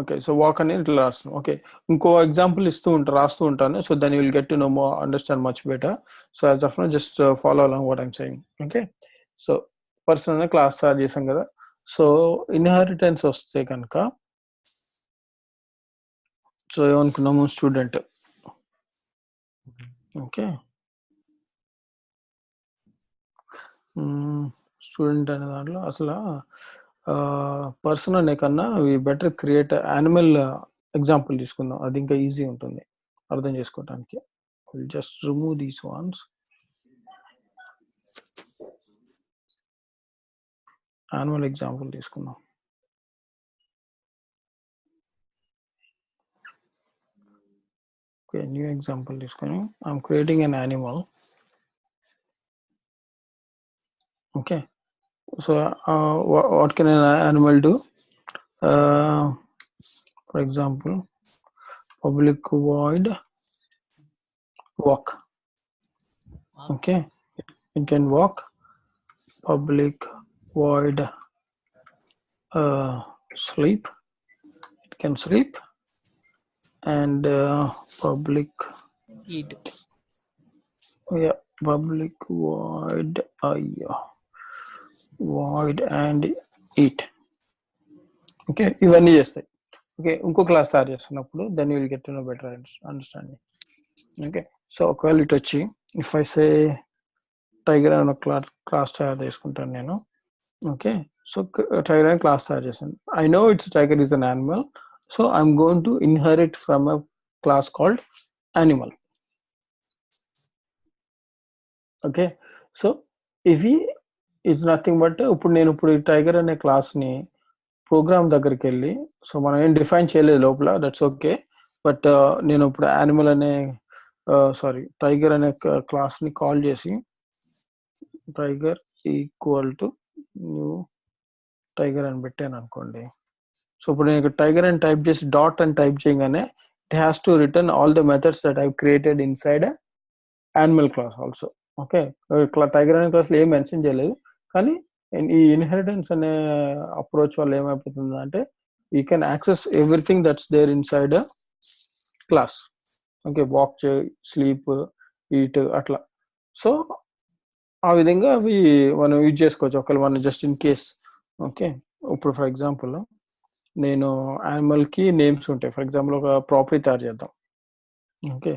Okay, so walk అనేది ఇట్లా రాస్తున్నాం. ఓకే, ఇంకో ఎగ్జాంపుల్ రాస్తూ ఉంటాను. So then you will get to know more, understand much better. So as of now just follow along what I'm saying. Okay, so person అనే class start చేసాం కదా. So inheritance వస్తే కనుక సో ఏమనుకున్నాము, స్టూడెంట్. ఓకే, స్టూడెంట్ అనే దాంట్లో అసలు పర్సన్ అనే కన్నా we better create animal example తీసుకుందాం. అది ఇంకా ఈజీ ఉంటుంది అర్థం చేసుకోవటానికి. Just remove these once. Animal example తీసుకుందాం. ఓకే, న్యూ ఎగ్జాంపుల్ తీసుకొని I'm creating an animal. Okay, so what can an animal do? For example, public void walk. Okay, it can walk. Public void sleep. It can sleep. And public eat. Yeah, public void void and eat. Okay, ఇవన్నీ చేస్తాయి. Okay, ఇంకో class start చేస్తున్నప్పుడు then you will get to know better understanding. Okay, so ఒకవేళ ఇటు వచ్చి if I say tiger అని ఒక class తయారు చేసుకుంటాను నేను. ఓకే, సో టైగర్ అని క్లాస్ తయారు చేశాను. I know it's tiger is an animal. So I'm going to inherit from a class called animal. Okay, so ఇది ఇట్స్ నథింగ్ బట్ ఇప్పుడు ఈ టైగర్ అనే క్లాస్ని ప్రోగ్రామ్ దగ్గరికి వెళ్ళి, సో మనం ఏం డిఫైన్ చేయలేదు లోపల, దట్స్ ఓకే. బట్ నేను ఇప్పుడు యానిమల్ అనే టైగర్ అనే క్లాస్ని కాల్ చేసి tiger equal to new tiger అని పెట్టాను అనుకోండి. సో ఇప్పుడు నేను టైగర్ అని టైప్ చేసి డాట్ అని టైప్ చేయగానే it has to written all the methods that I created inside animal class also. Okay, tiger అనే క్లాస్లో ఏం మెన్షన్ చేయలేదు, కానీ ఈ ఇన్హెరిటెన్స్ అనే అప్రోచ్ వల్ల ఏమైపోతుంది అంటే you can access everything that's there inside class. Okay, walk చే, స్లీప్, ఈట్ అట్లా. సో ఆ విధంగా అవి మనం యూజ్ చేసుకోవచ్చు ఒకవేళ మనం జస్ట్ ఇన్ కేస్. ఓకే, ఇప్పుడు ఫర్ ఎగ్జాంపుల్ నేను యానిమల్కి నేమ్స్ ఉంటాయి. ఫర్ ఎగ్జాంపుల్ ఒక ప్రాపర్టీ తయారు చేద్దాం. ఓకే,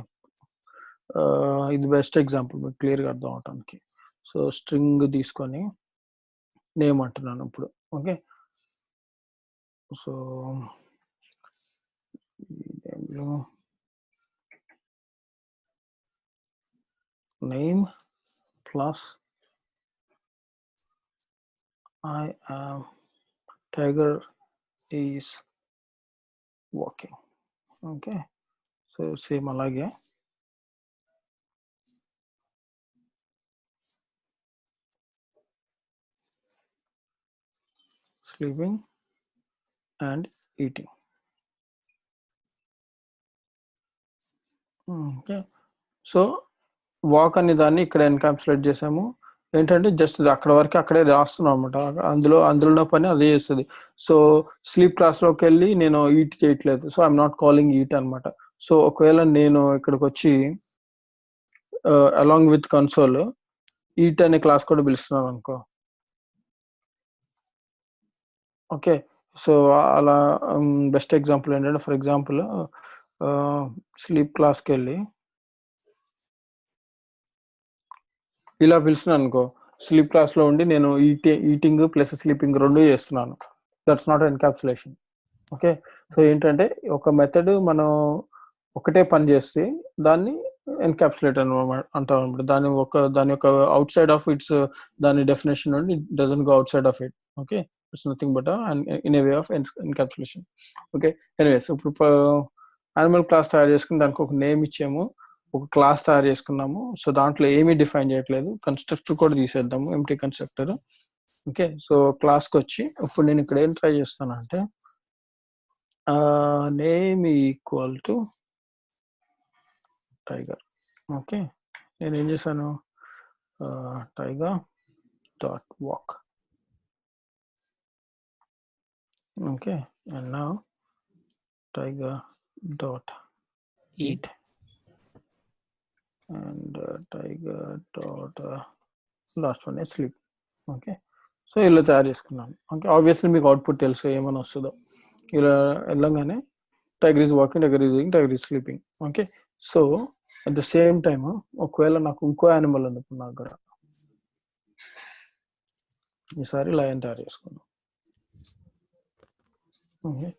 ఇది బెస్ట్ ఎగ్జాంపుల్ మీకు క్లియర్గా అర్థం అవటానికి. సో స్ట్రింగ్ తీసుకొని నేమ్ అంటున్నాను ఇప్పుడు. Okay, so name plus I am tiger is walking. Okay, so same అలాగే sleeping and eating. Okay, so walk అనే దాన్ని ఇక్కడ ఎన్కాప్సులేట్ చేసాము. ఏంటంటే జస్ట్ అక్కడ వరకు అక్కడే రాస్తున్నాం అనమాట. అందులో పని అదే చేస్తుంది. సో స్లీప్ క్లాస్లోకి వెళ్ళి నేను ఈట్ చేయట్లేదు. So I'm not calling eat అనమాట. సో ఒకవేళ నేను ఇక్కడికి వచ్చి అలాంగ్ విత్ కన్సోల్ ఈట్ అనే క్లాస్ కూడా పిలుస్తున్నాను అనుకో. ఓకే, సో అలా బెస్ట్ ఎగ్జాంపుల్ ఏంటంటే ఫర్ ఎగ్జాంపుల్ స్లీప్ క్లాస్కి వెళ్ళి ఇలా పిలుస్తున్నాను అనుకో. స్లీప్ క్లాస్లో ఉండి నేను ఈటింగ్ ప్లస్ స్లీపింగ్ రెండు చేస్తున్నాను. That's not encapsulation. Okay, so ఏంటంటే ఒక మెథడ్ మనం ఒకటే పని చేస్తే దాన్ని ఎన్కాప్సులేట్ అంటాం అనమాట. దాని యొక్క అవుట్ సైడ్ ఆఫ్ ఇట్స్ దాని డెఫినేషన్ నుండి it doesn't go out side of it. Okay, it's nothing but in a way of encapsulation. Okay, anyways ఇప్పుడు యానిమల్ క్లాస్ తయారు చేసుకుని దానికి ఒక నేమ్ ఇచ్చాము. ఒక క్లాస్ తయారు చేసుకున్నాము. సో దాంట్లో ఏమీ డిఫైన్ చేయట్లేదు, కన్స్ట్రక్టర్ కూడా తీసేద్దాము, ఎంటీ కన్స్ట్రక్టర్. ఓకే, సో క్లాస్కి వచ్చి ఇప్పుడు నేను ఇక్కడ ఏం ట్రై చేస్తాను అంటే name equal to tiger. Okay, నేను ఏం చేశాను, tiger dot walk. Okay, and now tiger dot eat and tiger dot last one is sleep. Okay, so ఇలా తయారు చేసుకున్నాను. ఓకే, ఆబ్వియస్లీ మీకు అవుట్పుట్ తెలుసు ఏమైనా వస్తుందో. ఇలా వెళ్ళంగానే tiger is walking, tiger is eating, tiger is sleeping. Okay, so at the same time ఒకవేళ నాకు ఇంకో యానిమల్ ఉంది ఇప్పుడు నా దగ్గర, ఈసారి లయన్ తయారు చేసుకున్నాను. Okay,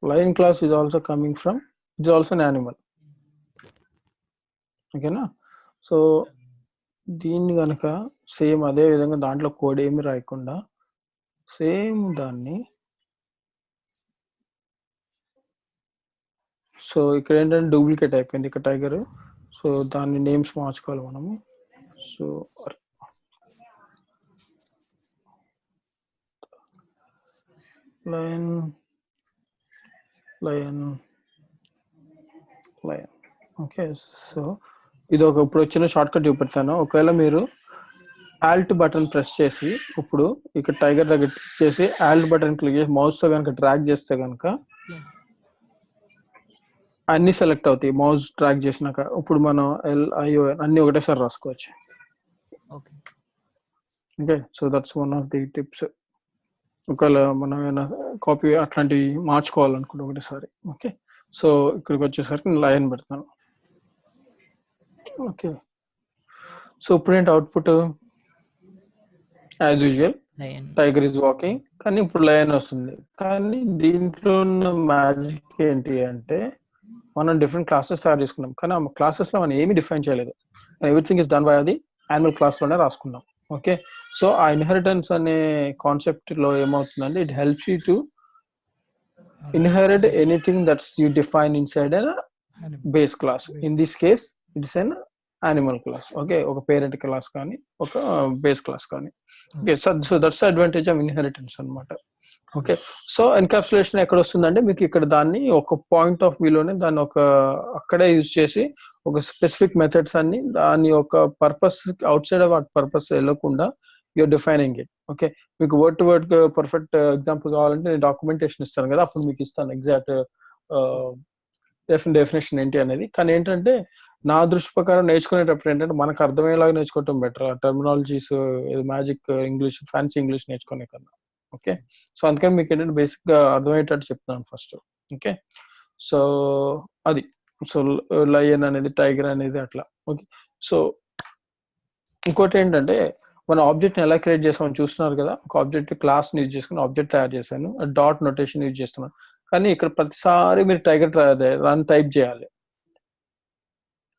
lion class is also coming from, it's also an animal. ఓకేనా, సో దీన్ని కనుక సేమ్ అదే విధంగా దాంట్లో కోడ్ ఏమి రాయకుండా సేమ్ దాన్ని, సో ఇక్కడ ఏంటంటే డూప్లికేట్ అయిపోయింది ఇక్కడ టైగర్. సో దాన్ని నేమ్స్ మార్చుకోవాలి మనము. So lion lion lion. Okay, so ఇది ఒక ఇప్పుడు వచ్చిన షార్ట్ కట్ చూపెడతాను. ఒకవేళ మీరు ఆల్ట్ బటన్ ప్రెస్ చేసి ఇప్పుడు ఇక్కడ టైగర్ దగ్గర క్లిక్ చేసి ఆల్ట్ బటన్ క్లిక్ చేసి మౌస్ తో కనుక డ్రాగ్ చేస్తే కనుక అన్ని సెలెక్ట్ అవుతాయి. మౌస్ డ్రాగ్ చేసినాక ఇప్పుడు మనం LION అన్ని ఒకటేసారి రాసుకోవచ్చు. Okay, so that's one of the tips. ఒకవేళ మనం ఏమైనా కాపీ అట్లాంటివి మార్చుకోవాలనుకుంటే ఒకటేసారి. ఓకే, సో ఇక్కడికి వచ్చేసరికి నేను లయన్ పెడతాను. ఓకే, సో ఇప్పుడు ఏంటి output, as usual tiger is walking, కానీ ఇప్పుడు లయన్ వస్తుంది. కానీ దీంట్లో ఉన్న మ్యాజిక్ ఏంటి అంటే మనం డిఫరెంట్ క్లాసెస్ తయారు చేసుకున్నాం, కానీ ఆ క్లాసెస్ లో మనం ఏమీ డిఫైన్ చేయలేదు. ఎవ్రీథింగ్ ఇస్ డన్ బై అది యానిమల్ క్లాస్ లోనే రాసుకున్నాం. ఓకే, సో ఆ ఇన్హెరిటెన్స్ అనే కాన్సెప్ట్ లో ఏమవుతుందంటే it helps you to inherit anything that's you define inside a base class. In this case it's an animal class. Okay, oka parent class కానీ ఒక base class కానీ. Okay, so that's the advantage of inheritance అన్నమాట. Okay, so encapsulation ఎక్కడ వస్తుందంటే మీకు ఇక్కడ దాన్ని ఒక పాయింట్ ఆఫ్ వ్యూలోనే దాన్ని ఒక అక్కడే యూజ్ చేసి ఒక స్పెసిఫిక్ మెథడ్స్ అన్ని దాని ఒక purpose out side of purpose వెళ్ళకుండా యూఆర్ డిఫైనింగ్ ఇట్. ఓకే, మీకు word to word perfect example కావాలంటే నేను డాక్యుమెంటేషన్ ఇస్తాను కదా, అప్పుడు మీకు ఇస్తాను ఎగ్జాక్ట్ డెఫినేషన్ ఏంటి అనేది. కానీ ఏంటంటే నా దృష్టి ప్రకారం నేర్చుకునేటప్పుడు ఏంటంటే మనకు అర్థమయ్యేలాగా నేర్చుకోవటం better, terminologies magic English fancy English నేర్చుకునే కన్నా. ఓకే, సో అందుకని మీకు ఏంటంటే బేసిక్ గా అర్థమయ్యేటట్టు చెప్తున్నాను ఫస్ట్. ఓకే, సో అది, సో లయన్ అనేది టైగర్ అనేది అట్లా. ఓకే, సో ఇంకోటి ఏంటంటే మన ఆబ్జెక్ట్ ని ఎలా క్రియేట్ చేస్తామని చూస్తున్నారు కదా, ఒక ఆబ్జెక్ట్ క్లాస్ ని యూజ్ చేసుకుని ఆబ్జెక్ట్ తయారు చేశాను, డాట్ నోటేషన్ యూజ్ చేస్తున్నాను. కానీ ఇక్కడ ప్రతిసారి మీరు టైగర్ రన్ టైప్ చేయాలి.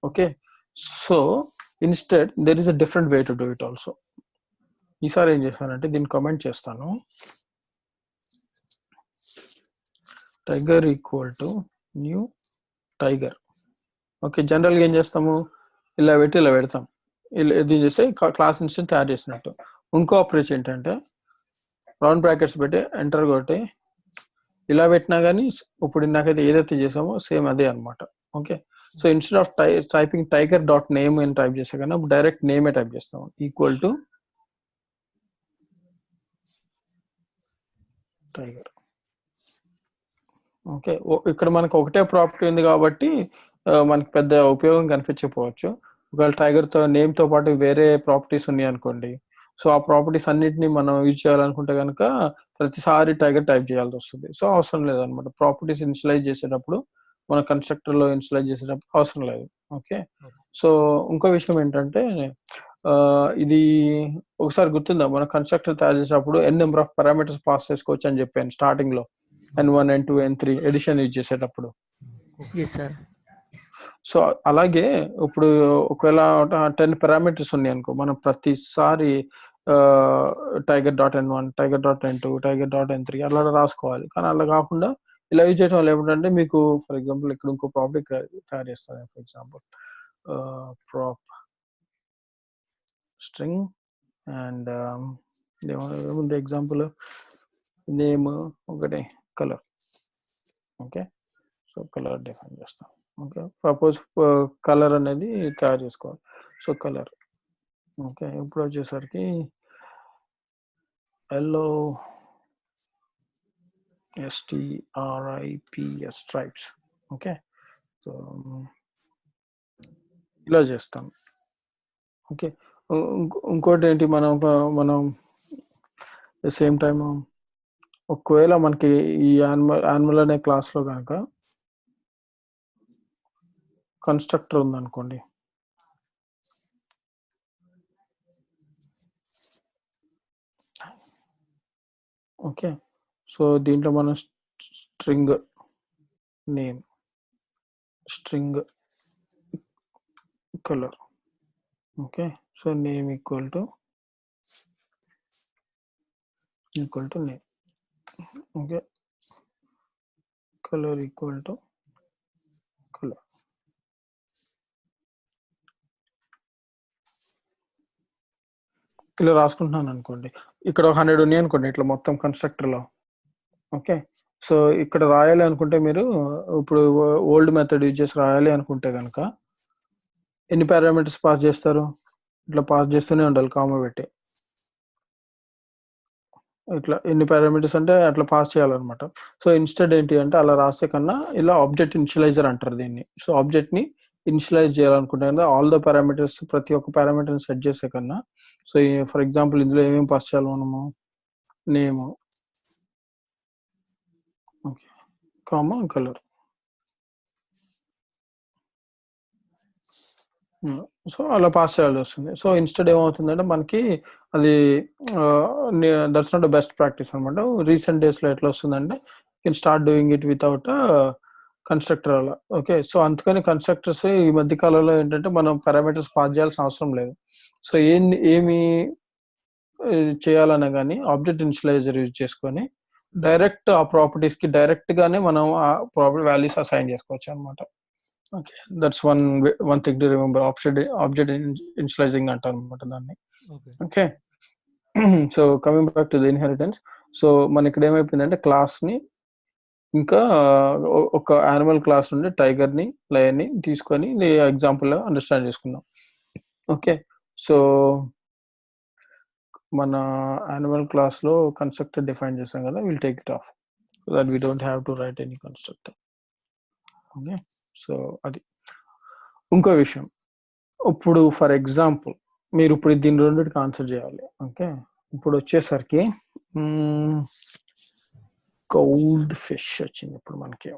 Okay, so instead there is a different way to do it also. ఈసారి ఏం చేస్తానంటే దీన్ని కమెంట్ చేస్తాను, tiger equal to new tiger. Okay, జనరల్గా ఏం చేస్తాము, ఇలా పెట్టి ఇలా పెడతాం, ఇలా ఇది చేస్తే క్లాస్ ఇన్స్టెన్స్ తయారు చేసినట్టు. ఇంకో అప్రోచ్ ఏంటంటే రౌండ్ బ్రాకెట్స్ పెట్టి ఎంటర్ కొట్టి ఇలా పెట్టినా కానీ ఇప్పుడు నాకైతే ఏదైతే చేసామో సేమ్ అదే అనమాట. Okay, so instead of typing tiger dot name అని టైప్ చేసా కానీ డైరెక్ట్ నేమే టైప్ చేస్తాము, ఈక్వల్ టు టైగర్. ఓకే, ఇక్కడ మనకు ఒకటే ప్రాపర్టీ ఉంది కాబట్టి మనకి పెద్ద ఉపయోగం కనిపించకపోవచ్చు. ఒకవేళ టైగర్ తో నేమ్ తో పాటు వేరే ప్రాపర్టీస్ ఉన్నాయి అనుకోండి, సో ఆ ప్రాపర్టీస్ అన్నిటిని మనం యూజ్ చేయాలనుకుంటే కనుక ప్రతిసారి టైగర్ టైప్ చేయాల్సి వస్తుంది. సో అవసరం లేదనమాట, ప్రాపర్టీస్ ఇనిషియలైజ్ చేసేటప్పుడు మన కన్స్ట్రక్టర్ లో ఇనిషియలైజ్ చేసేటప్పుడు అవసరం లేదు. ఓకే, సో ఇంకో విషయం ఏంటంటే ఇది ఒకసారి గుర్తుందా, మన కన్స్ట్రక్టర్ తయారు చేసేటప్పుడు ఎన్ నెంబర్ ఆఫ్ పారామీటర్స్ పాస్ చేసుకోవచ్చు అని చెప్పాను స్టార్టింగ్ లో, N1 N2 N3 edition use చేసేటప్పుడు. సో అలాగే ఇప్పుడు ఒకవేళ 10 పారామీటర్స్ ఉన్నాయి అనుకో, మనం ప్రతిసారి tiger dot N1, tiger dot N2, tiger dot N3 అలా రాసుకోవాలి. కానీ అలా కాకుండా ఇలా యూజ్ చేయడం వల్ల ఏమిటంటే మీకు ఫర్ ఎగ్జాంపుల్ ఇక్కడ ఇంకో ప్రాపర్టీ తయారు చేస్తాను. For example prop string and the example name ఒకటే color. Okay, so color define చేస్తాం. ఓకే, సపోజ్ కలర్ అనేది తయారు చేసుకోవాలి. సో కలర్ ఓకే, ఇప్పుడు వచ్చేసరికి yellow STRIPS stripes. Okay, so ఇలా చేస్తాం. ఓకే, ఇంకోటి ఏంటి, మనం సేమ్ టైం ఒకవేళ మనకి ఈ యానిమల్ అనే క్లాస్లో కనుక కన్స్ట్రక్టర్ ఉందనుకోండి, ఓకే, సో దీంట్లో మనం string name, string colour, okay, so name equal to name, okay, colour equal to colour. ఇలా రాసుకుంటున్నాను అనుకోండి, ఇక్కడ 100 ఉన్నాయి అనుకోండి ఇట్లా మొత్తం కన్స్ట్రక్టర్లో. ఓకే, సో ఇక్కడ రాయాలి అనుకుంటే మీరు ఇప్పుడు ఓల్డ్ మెథడ్ యూజ్ చేసి రాయాలి అనుకుంటే కనుక ఎన్ని పారామీటర్స్ పాస్ చేస్తారు? ఇట్లా పాస్ చేస్తూనే ఉండాలి కామా పెట్టి. ఇట్లా ఎన్ని పారామీటర్స్ అంటే అట్లా పాస్ చేయాలన్నమాట. సో ఇన్స్టెడ్ ఏంటి అంటే అలా రాసే కన్నా ఇలా ఆబ్జెక్ట్ ఇనిషియలైజర్ అంటారు దీన్ని. సో ఆబ్జెక్ట్ని ఇనిషియలైజ్ చేయాలనుకుంటే కనుక ఆల్ ద పారామీటర్స్ ప్రతి ఒక్క పారామీటర్ని సెట్ చేసే కన్నా, సో ఫర్ ఎగ్జాంపుల్ ఇందులో ఏమేమి పాస్ చేయాలి మనము? Name, okay, comma colour. So అలా పాస్ చేయాల్సి వస్తుంది. సో ఇన్స్టెడ్ ఏమవుతుందంటే మనకి అది that's not the best practice అనమాట. రీసెంట్ డేస్లో ఎట్లా వస్తుందంటే can start doing it without constructor అలా. ఓకే, సో అందుకని కన్స్ట్రక్టర్స్ ఈ మధ్య కాలంలో ఏంటంటే మనం పారామీటర్స్ పాస్ చేయాల్సిన అవసరం లేదు. సో ఏమి చేయాలన్నా కానీ ఆబ్జెక్ట్ ఇనిషియలైజర్ యూజ్ చేసుకొని డైరెక్ట్ ఆ ప్రాపర్టీస్కి డైరెక్ట్గానే మనం ఆ ప్రాపర్టీ వాల్యూస్ అసైన్ చేసుకోవచ్చు అనమాట. Okay, that's one thing to remember. Object initializing అంటారు అనమాట దాన్ని. Okay, so coming back to the inheritance. So మన ఇక్కడ ఏమైపోయిందంటే క్లాస్ని ఇంకా ఒక యానిమల్ క్లాస్ నుండి టైగర్ని, లయన్ని తీసుకొని ఎగ్జాంపుల్ అండర్స్టాండ్ చేసుకుందాం. ఓకే, సో మన యానిమల్ క్లాస్లో కన్స్ట్రక్టర్ డిఫైన్ చేస్తాం కదా, will take it of so that we don't have to right any constructor. Okay, so అది ఇంకో విషయం. ఇప్పుడు ఫర్ ఎగ్జాంపుల్ మీరు ఇప్పుడు దీని రెండింటికి ఆన్సర్ చేయాలి. ఓకే, ఇప్పుడు వచ్చేసరికి గోల్డ్ ఫిష్ వచ్చింది ఇప్పుడు మనకి.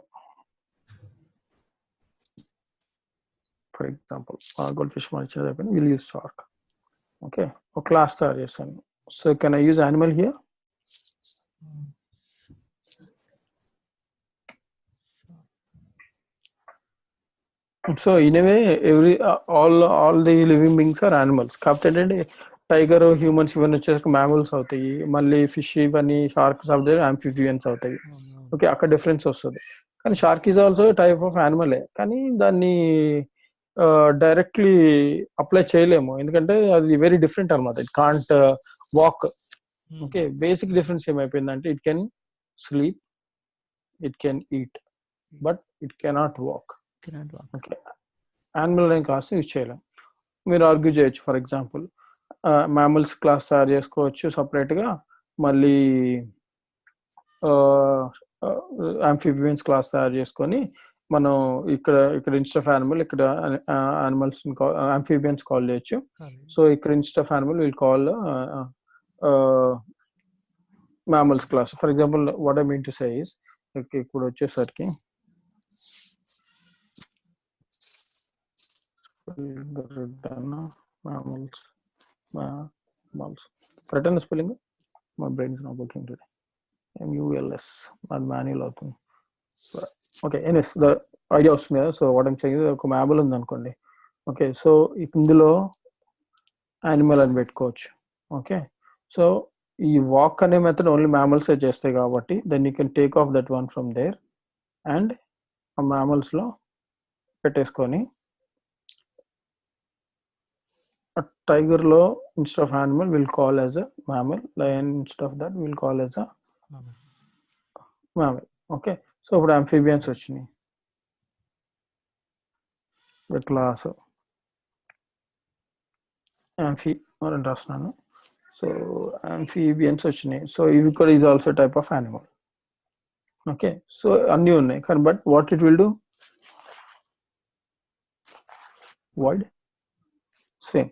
ఫర్ ఎగ్జాంపుల్ గోల్డ్ ఫిష్ మన ఇచ్చేది అయిపోయింది, విల్ యూజ్ షార్క్. ఓకే, ఒక క్లాస్ తయారు చేస్తాను. So can I use animal here? So in way all the living beings are animals. కాకపోతే ఏంటంటే టైగర్, హ్యూమన్స్ ఇవన్నీ వచ్చేసరికి మ్యామల్స్ అవుతాయి, మళ్ళీ ఫిష్ ఇవన్నీ షార్క్స్ అవుతాయి, ఆంఫిబియన్స్ అవుతాయి. ఓకే, అక్కడ డిఫరెన్స్ వస్తుంది. కానీ shark is also type of యానిమలే, కానీ దాన్ని డైరెక్ట్లీ అప్లై చేయలేము ఎందుకంటే అది వెరీ డిఫరెంట్ అనమాట. It can't walk. Okay, basic difference ఏమైపోయిందంటే it can sleep, it can eat, but it cannot walk. Okay, animal అనే క్లాస్ యూజ్ చేయలేం. మీరు ఆర్గ్యూ చేయొచ్చు, ఫర్ ఎగ్జాంపుల్ మ్యామల్స్ క్లాస్ తయారు చేసుకోవచ్చు సపరేట్గా, మళ్ళీ ఆంఫిబియన్స్ క్లాస్ తయారు చేసుకొని మనం ఇక్కడ ఇన్స్టెడ్ ఆఫ్ యానిమల్ ఇక్కడ యానిమల్స్ ఆంఫిబియన్స్ కాల్ చేయొచ్చు. సో ఇక్కడ instead of animal will call mammals class. For example what I mean to say is, ఇప్పుడు వచ్చేసరికి return spelling my brain is not working today. MULS, not manual అవుతుంది. Okay, ఎనీస్ the idea వస్తుంది కదా. So what I'm saying, ఒక మ్యాబుల్ ఉంది అనుకోండి. Okay, so ఇందులో animal అని పెట్టుకోవచ్చు. ఓకే, సో ఈ వాక్ అనే మెథడ్ ఓన్లీ మ్యామల్సే చేస్తాయి కాబట్టి then you can take off that one from there and ఆ మ్యామల్స్లో పెట్టేసుకొని tiger లో instead of animal we'll call as a mammal, lion instead of that we'll call as a mammal. Okay, so ఇప్పుడు amphibians వచ్చినాయి, class amphi అని రాస్తున్నాను. So amphibians వచ్చినాయి. So ఇవి కూడా is also type of animal. Okay, so అన్నీ ఉన్నాయి కానీ but what it will do, void swim.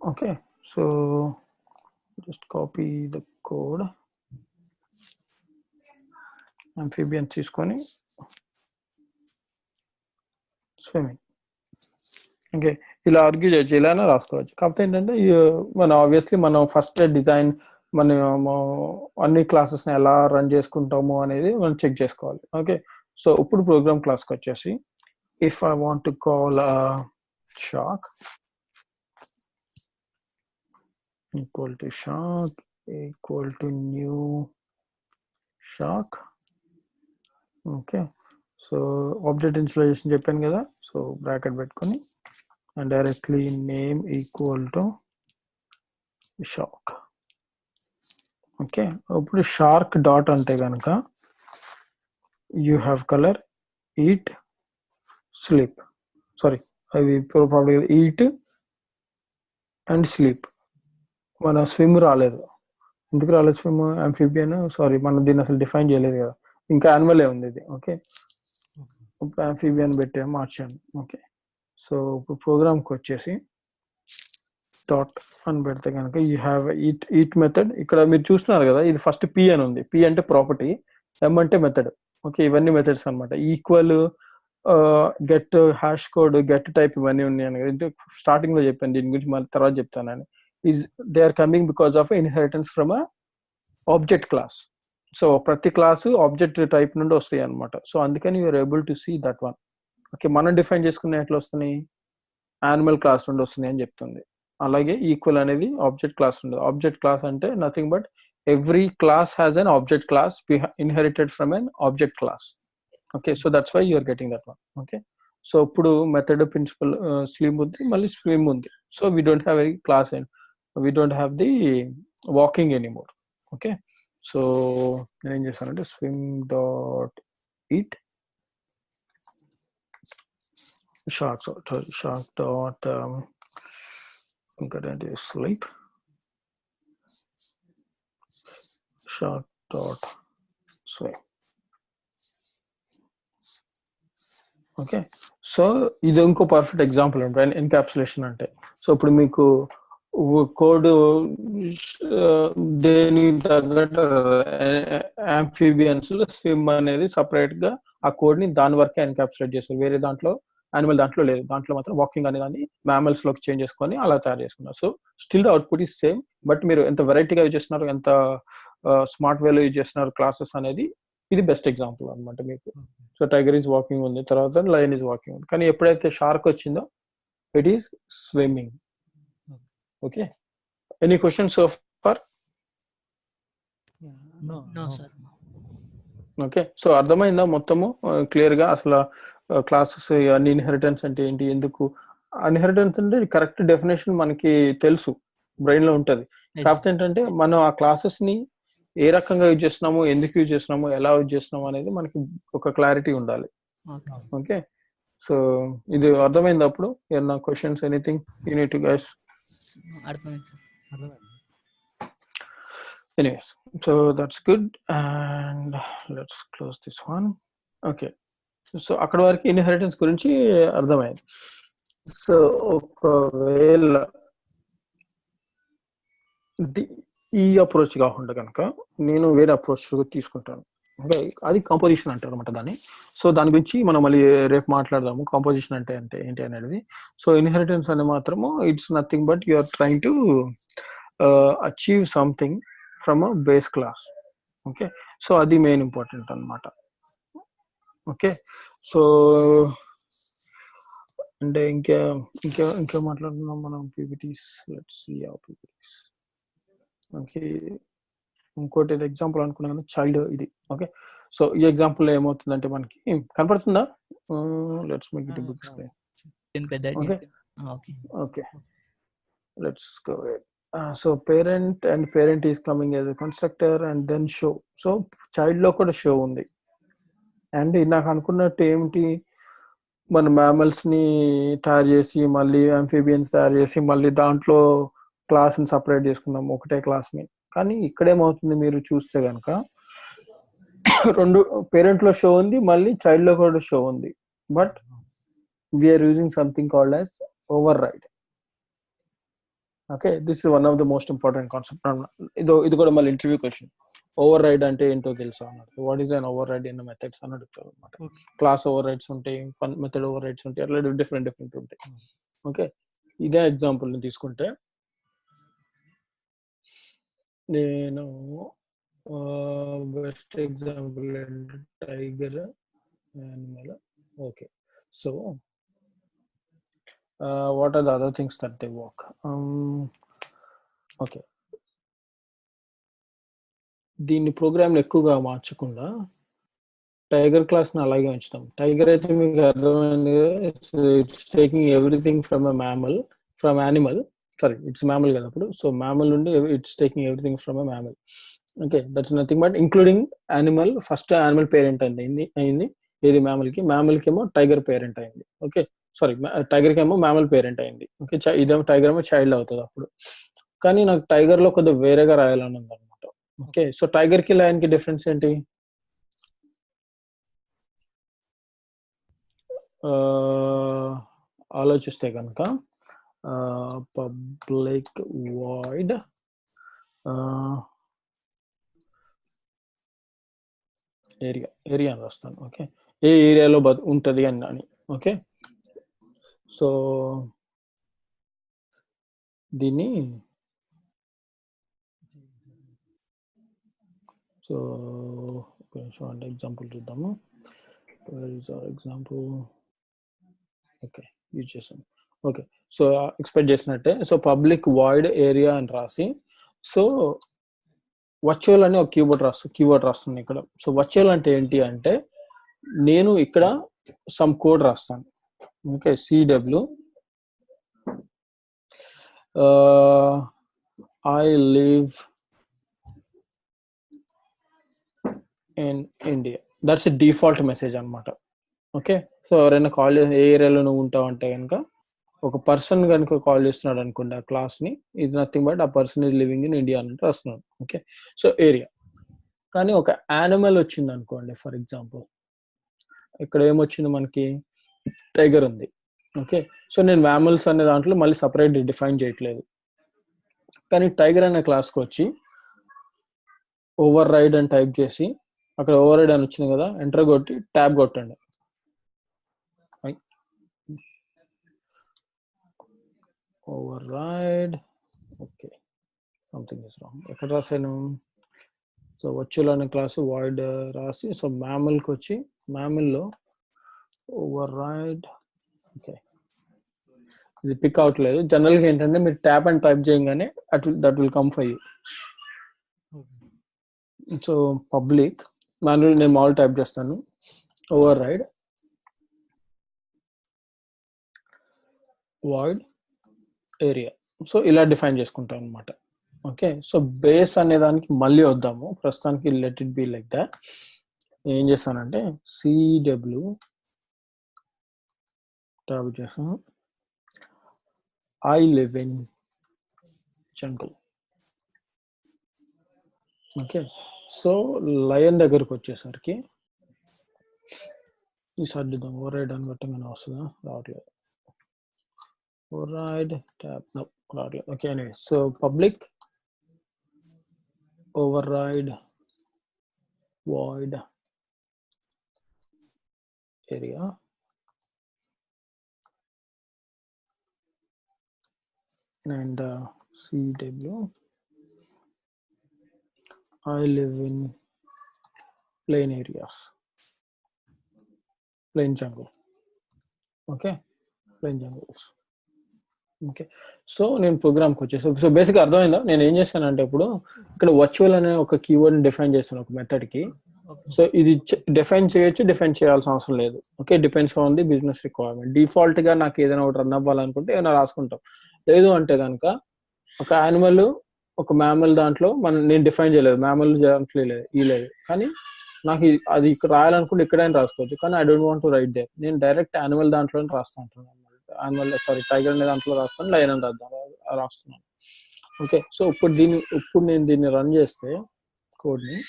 Okay, so just copy the code, amphibian తీసుకొని స్విమ్మింగ్. ఓకే, ఇలా ఆర్గ్యూ చేయొచ్చు, ఇలానే రాసుకోవచ్చు. కాకపోతే ఏంటంటే మనం ఆబ్వియస్లీ మనం ఫస్ట్ డిజైన్ మనం అన్ని క్లాసెస్ని ఎలా రన్ చేసుకుంటాము అనేది మనం చెక్ చేసుకోవాలి. ఓకే, సో ఇప్పుడు ప్రోగ్రామ్ క్లాస్కి వచ్చేసి if I want to call shock equal to shark equal to new shark. Okay, so object installation చెప్పాను కదా, సో బ్రాకెట్ పెట్టుకొని and directly name equal to shark. Okay, ఇప్పుడు షార్క్ డాట్ అంటే కనుక you have colour, eat, sleep, sorry అవి problem eat and sleep. మన swim రాలేదు, ఎందుకు రాలేదు స్విమ్, ఆంఫిబియన్, సారీ మనం దీన్ని అసలు డిఫైన్ చేయలేదు కదా, ఇంకా యానిమలే ఉంది ఇది. ఓకే, ఇప్పుడు ఆంఫిబియన్ పెట్టాము, మార్చాను. ఓకే, సో ఇప్పుడు ప్రోగ్రామ్కి వచ్చేసి డాట్ అని పెడితే కనుక యూ హ్యావ్ ఈట్ మెథడ్. ఇక్కడ మీరు చూస్తున్నారు కదా, ఇది ఫస్ట్ పి అని ఉంది, పి అంటే ప్రాపర్టీ, ఎం అంటే మెథడ్. ఓకే, ఇవన్నీ మెథడ్స్ అనమాట. Equal, get, hash code, get type, ఇవన్నీ ఉన్నాయని కదా స్టార్టింగ్ లో చెప్పాను, దీని గురించి మళ్ళీ తర్వాత చెప్తానని. Is they are coming because of inheritance from a object class. So ప్రతి క్లాసు ఆబ్జెక్ట్ టైప్ నుండి వస్తాయి అనమాట. సో అందుకని you're able to see that one. Okay, మనం డిఫైన్ చేసుకునే ఎట్లా వస్తున్నాయి, యానిమల్ క్లాస్ నుండి వస్తున్నాయి అని చెప్తుంది. అలాగే ఈక్వల్ అనేది ఆబ్జెక్ట్ క్లాస్ ఉండదు. ఆబ్జెక్ట్ క్లాస్ అంటే nothing but every class has an object class inherited from an object class. Okay, so that's why you're getting that one. Okay, so ఇప్పుడు మెథడ్ ప్రిన్సిపల్ స్లీమ్ ఉంది, మళ్ళీ swim ఉంది. So we don't have a class and we don't have the walking anymore. Okay, so నేను ఏం చేశానంటే swim dot eat shark, sorry, shark dot current is sleep, shark dot swim. Okay, so ఇది ఇంకో perfect example ఉంటుంది encapsulation అంటే. So ఇప్పుడు మీకు code దేని తగ్గట్టు ఆంఫిబియన్స్ లో స్విమ్ అనేది సపరేట్ గా ఆ కోడ్ ని దాని వరకే ఎన్కాప్సులేట్ చేస్తారు, వేరే దాంట్లో యానిమల్ దాంట్లో లేదు. దాంట్లో మాత్రం వాకింగ్ అనే దాన్ని మ్యామల్స్ లోకి చేంజ్ చేసుకొని అలా తయారు చేసుకున్నారు. So still the output is same, but మీరు ఎంత వెరైటీగా యూజ్ చేస్తున్నారు, ఎంత స్మార్ట్ వేలో యూజ్ చేస్తున్నారు క్లాసెస్ అనేది, ఇది బెస్ట్ ఎగ్జాంపుల్ అనమాట మీకు. సో టైగర్ ఈజ్ వాకింగ్ ఉంది, తర్వాత లయన్ ఈజ్ వాకింగ్ ఉంది, కానీ ఎప్పుడైతే షార్క్ వచ్చిందో it is swimming. Okay, any question so far? No, sir. Okay, so అర్థమైందా మొత్తము క్లియర్ గా అసలు క్లాసెస్ అన్ని, ఇన్హెరిటెన్స్ అంటే ఏంటి, ఎందుకు ఇన్హెరిటెన్స్ అంటే కరెక్ట్ డెఫినేషన్ మనకి తెలుసు, బ్రెయిన్ లో ఉంటది. కాకపోతే ఏంటంటే మనం ఆ క్లాసెస్ ని ఏ రకంగా యూజ్ చేస్తున్నాము, ఎందుకు యూజ్ చేస్తున్నాము, ఎలా యూజ్ చేస్తున్నాము అనేది మనకి ఒక క్లారిటీ ఉండాలి. ఓకే, సో ఇది అర్థమైంది. అప్పుడు ఏమన్నా questions, anything you need to guys? అర్థమైంది sir. Anyways, so that's good and let's close this one. Okay, so అక్కడ వరకు ఇన్హెరిటెన్స్ గురించి అర్థమైంది. సో ఒకవేళ ఈ అప్రోచ్ కాకుండా కనుక నేను వేరే అప్రోచ్ తీసుకుంటాను. ఓకే, అది కాంపోజిషన్ అంటారు అనమాట దాన్ని. సో దాని గురించి మనం మళ్ళీ రేపు మాట్లాడదాము, కాంపోజిషన్ అంటే అంటే ఏంటి అనేది. సో ఇన్హెరిటెన్స్ అనే మాత్రము it's nothing but you are trying to achieve something from a base class. Okay, so అది మెయిన్ ఇంపార్టెంట్ అనమాట. ఓకే, సో అంటే ఇంకా ఇంకా ఇంకా మాట్లాడుతున్నాం మనం PPTs. Let's see how PPTs. Okay, ఇంకోటి ఎగ్జాంపుల్ అనుకున్నాను చైల్డ్ ఇది. ఓకే, సో ఈ ఎగ్జాంపుల్ ఏమవుతుందంటే మనకి కనపడుతుందా? Let's make it big screen. పెద్ద okay okay okay, let's go ahead. So parent and parent is coming as a constructor and then show. So child లో కూడా షో ఉంది. అండ్ నాకు అనుకున్నట్టు ఏమిటి, మన mammals ని తయారు చేసి మళ్ళీ amphibians తయారు చేసి మళ్ళీ దాంట్లో క్లాస్ని సపరేట్ చేసుకున్నాం ఒకటే క్లాస్ని. కానీ ఇక్కడేమవుతుంది మీరు చూస్తే కనుక రెండు పేరెంట్ లో షో ఉంది, మళ్ళీ చైల్డ్ లో కూడా షో ఉంది. But we're using something called as override. Okay, this is one of the most important concept. ఇది కూడా మళ్ళీ ఇంటర్వ్యూ క్వశ్చన్. ఓవర్ రైడ్ అంటే ఏంటో తెలుసా అన్నారు. What is an override in methods అని అడుగుతారు అనమాట. క్లాస్ ఓవర్ రైడ్స్ ఉంటాయి, ఫన్ మెథడ్ ఓవర్ రైడ్స్ ఉంటాయి, అట్లా డిఫరెంట్ ఉంటాయి. ఓకే, ఇదే ఎగ్జాంపుల్ ని తీసుకుంటే నేను best example tiger animal. Okay, so what are the other things that they work? Okay, దీన్ని ప్రోగ్రామ్ ఎక్కువగా మార్చకుండా టైగర్ క్లాస్ ని అలాగే ఉంచుతాం. టైగర్ అయితే మీకు అర్థమైంది, it's taking everything from a mammal, from animal. Sorry, it's mammal కదా అప్పుడు. సో మ్యామల్ నుండి it's taking everything from a mammal. Okay, that's nothing but including animal. First animal parent అయింది ఏది మ్యామల్ కి ఏమో టైగర్ పేరెంట్ అయింది. Okay, sorry, tiger కి ఏమో మ్యామల్ పేరెంట్ అయింది. ఓకే, ఇదేమో టైగర్ ఏమో చైల్డ్ అవుతుంది అప్పుడు. కానీ నాకు టైగర్ లో కొద్దిగా వేరేగా రాయాలని ఉంది అనమాట. ఓకే, సో టైగర్ కి లయన్ కి డిఫరెన్స్ ఏంటి? ఆలోచిస్తే కనుక పబ్లిక్ వాయిడ్ ఏరియా అని రాస్తాను. ఓకే, ఏ ఏరియాలో ఉంటుంది అని. ఓకే, సో దీన్ని సో అంటే ఎగ్జాంపుల్ చూద్దాము. ఎగ్జాంపుల్ ఓకే యూజ్ చేసాను. ఓకే, సో ఎక్స్పెక్ట్ చేసినట్టే. సో పబ్లిక్ వాయిడ్ ఏరియా అని రాసి, సో వర్చువల్ అని ఒక కీవర్డ్ రాస్తుంది ఇక్కడ. సో వర్చువల్ అంటే ఏంటి అంటే నేను ఇక్కడ సమ్ కోడ్ రాస్తాను. Okay, CW I live in India. That's a default message అనమాట. ఓకే, సో ఎవరైనా కాల్ చేసి ఏ ఏరియాలో నువ్వు ఉంటావు అంటే కనుక ఒక పర్సన్ కనుక కాల్ చేస్తున్నాడు అనుకోండి ఆ క్లాస్ ని, ఇది నథింగ్ బట్ ఆ person is living in India అని రాస్తున్నాడు. Okay, so area. కానీ ఒక యానిమల్ వచ్చింది అనుకోండి, ఫర్ ఎగ్జాంపుల్ ఇక్కడ ఏమొచ్చింది మనకి, టైగర్ ఉంది. ఓకే, సో నేను మ్యామల్స్ అనే దాంట్లో మళ్ళీ సపరేట్ డిఫైన్ చేయట్లేదు. కానీ టైగర్ అనే క్లాస్కి వచ్చి ఓవర్ రైడ్ అని టైప్ చేసి అక్కడ ఓవర్ రైడ్ అని వచ్చింది కదా, ఎంటర్ కొట్టి ట్యాబ్ కొట్టండి. Override. Okay, something is wrong. ఎక్కడ రాశాను? సో వర్చువల్ అనే క్లాస్ వాయిడ్ రాసి, సో మ్యామల్కి వచ్చి మ్యామల్లో ఓవర్ రైడ్. ఓకే, ఇది పిక్ అవట్లేదు. జనరల్గా ఏంటంటే మీరు ట్యాప్ అండ్ టైప్ చేయగానే that will come for you. So public manual నేను మామూలు టైప్ చేస్తాను, override void area. So ఇలా డిఫైన్ చేసుకుంటాం అనమాట. ఓకే, సో బేస్ అనే దానికి మళ్ళీ వద్దాము. ప్రస్తుతానికి let it be like that. ఏం చేస్తానంటే సిడబ్ల్యూ టైప్ చేస్తాను, I live in jungle. Okay, so lion దగ్గరకు వచ్చేసరికి ఈ సర్దిద్దాం. ఓవర్ రైడ్ అని పెట్టగానే వస్తుందా? రావట్లేదు. ఓవర్ రైడ్ ట్యాబ్ రావట్లేదు. Okay, anyway, so public override void area and CW I live in plain areas, plain jungle. Okay, plain jungles. Okay. So నేను ప్రోగ్రామ్కి వచ్చేసి సో బేసిక్గా అర్థమైందా నేను ఏం చేస్తానంటే ఇప్పుడు ఇక్కడ వర్చువల్ అనే ఒక కీవర్డ్ డిఫైన్ చేస్తాను ఒక మెథడ్కి. ఓకే సో ఇది డిఫైన్ చేయొచ్చు, డిఫైన్ చేయాల్సిన అవసరం లేదు. Okay, depends on the business requirement. Default గా నాకు ఏదైనా ఒకటి రన్ అవ్వాలనుకుంటే ఏమైనా రాసుకుంటాం. లేదు అంటే కనుక ఒక యానిమల్ ఒక మ్యామల్ దాంట్లో నేను డిఫైన్ చేయలేదు, మ్యామల్ దాంట్లో లేదు, కానీ నాకు అది ఇక్కడ రాయాలనుకుంటే ఇక్కడైనా రాసుకోవచ్చు, కానీ I don't want to write there. నేను డైరెక్ట్ యానిమల్ దాంట్లో రాస్తా ఉంటాను. యానిమల్ సారీ టైగర్ అనే దాంట్లో రాస్తాను, లయన్ అని రాస్తున్నాను. ఓకే, సో ఇప్పుడు నేను దీన్ని రన్ చేస్తే కోడ్ని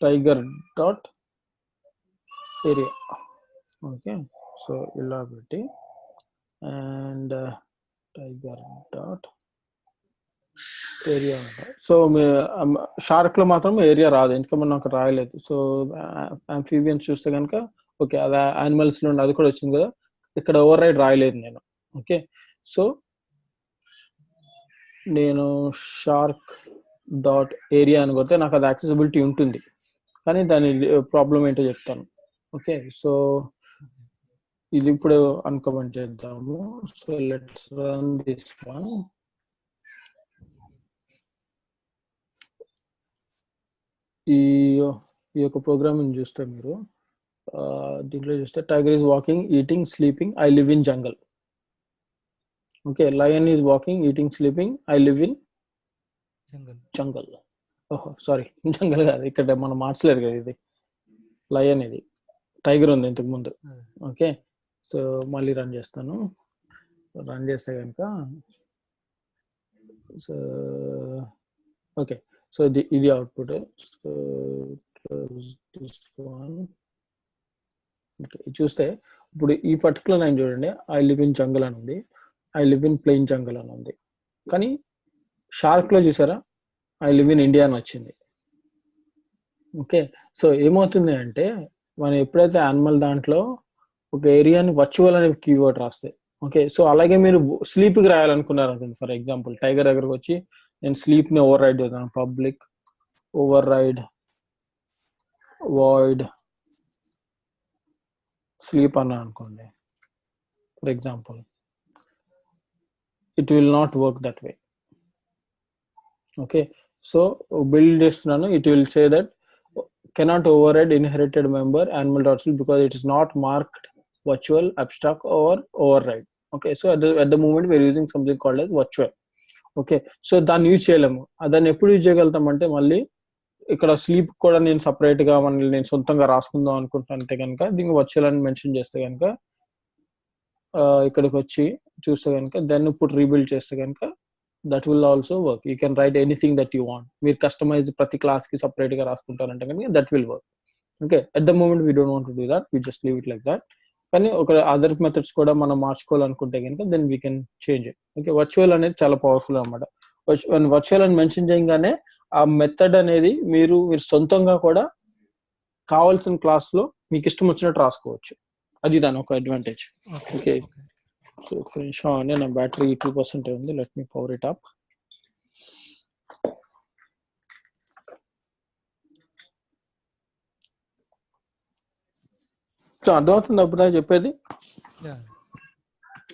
tiger dot area. Okay, so ఇలా పెట్టి అండ్ టైగర్ డాట్ ఏరియా ఉంటాయి. సో షార్క్ లో మాత్రం ఏరియా రాదు, ఎందుకంటే నాకు రాయలేదు. సో ఆంఫీబియన్స్ చూస్తే కనుక ఓకే, అది యానిమల్స్ నుండి అది కూడా వచ్చింది కదా, ఇక్కడ ఓవర్ రైడ్ రాయలేదు నేను. ఓకే, సో నేను షార్క్ డాట్ ఏరియా అని కొడితే నాకు అది యాక్సెసిబిలిటీ ఉంటుంది, కానీ దాని ప్రాబ్లం ఏంటో చెప్తాను. ఓకే, సో ఇది ఇప్పుడు అన్కమెంట్ చేద్దాము. So let's run this one. ఈ యొక్క ప్రోగ్రామింగ్ చూస్తే మీరు దీంట్లో చూస్తే tiger is walking, eating, sleeping, I live in jungle. Okay, lion is walking, eating, sleeping, I live in jungle. ఓహో సారీ, జంగల్ కాదు, ఇక్కడ మనం మార్చలేదు కదా, ఇది లయన్, ఇది టైగర్ ఉంది ఇంతకు ముందు. ఓకే, సో మళ్ళీ రన్ చేస్తాను. రన్ చేస్తే కనుక సో ఓకే, సో ఇది అవుట్పుట్. సో చూస్తే ఇప్పుడు ఈ పర్టికులర్ లైన్ చూడండి, ఐ లివ్ ఇన్ జంగల్ అని ఉంది, ఐ లివ్ ఇన్ ప్లెయిన్ జంగల్ అని ఉంది, కానీ షార్క్ లో చూసారా ఐ లివ్ ఇన్ ఇండియా అని వచ్చింది. ఓకే, సో ఏమవుతుంది అంటే మనం ఎప్పుడైతే యానిమల్ దాంట్లో ఒక ఏరియాని వర్చువల్ అనే కీవర్డ్ రాస్తే, ఓకే, సో అలాగే మీరు స్లీప్కి రాయాలనుకున్నారు అనుకోండి, ఫర్ ఎగ్జాంపుల్ టైగర్ దగ్గరకు వచ్చి నేను స్లీప్ని ఓవర్ రైడ్ చేద్దాను, public override void sleep అన్నా అనుకోండి, for example, it will not work that way. Okay, so build చేస్తున్నాను, it will say that cannot override inherited member animal.sleep because it is not marked virtual, abstract or override. Okay, so at the moment we are using something called as virtual. Okay, so దాన్ని use చేయలేము. దాన్ని ఎప్పుడు use చేయగలుగుతాం అంటే మళ్ళీ ఇక్కడ sleep కూడా నేను సపరేట్గా మళ్ళీ నేను సొంతంగా రాసుకుందాం అనుకుంటే కనుక దీనికి వర్చువల్ అని మెన్షన్ చేస్తే కనుక ఇక్కడికి వచ్చి చూస్తే కనుక దాన్ని ఇప్పుడు రీబిల్డ్ చేస్తే కనుక that will also work. You can write anything that you want. మీరు కస్టమైజ్ ప్రతి క్లాస్కి సపరేట్గా రాసుకుంటారంటే కనుక that will work. Okay, at the moment we don't want to do that, we just leave it like that. కానీ ఒక other methods కూడా మనం మార్చుకోవాలనుకుంటే కనుక then we can change it. Okay, virtual అనేది చాలా పవర్ఫుల్ అనమాట. వర్చువల్ అని మెన్షన్ చేయగానే ఆ మెథడ్ అనేది మీరు సొంతంగా కూడా కావాల్సిన క్లాస్లో మీకు ఇష్టం వచ్చినట్టు రాసుకోవచ్చు. అది దాని ఒక అడ్వాంటేజ్. ఓకే, సో ఫినిష్ అని నా బ్యాటరీ 2% ఉంది, let me power it up. So అర్థమవుతుంది అప్పుడు చెప్పేది?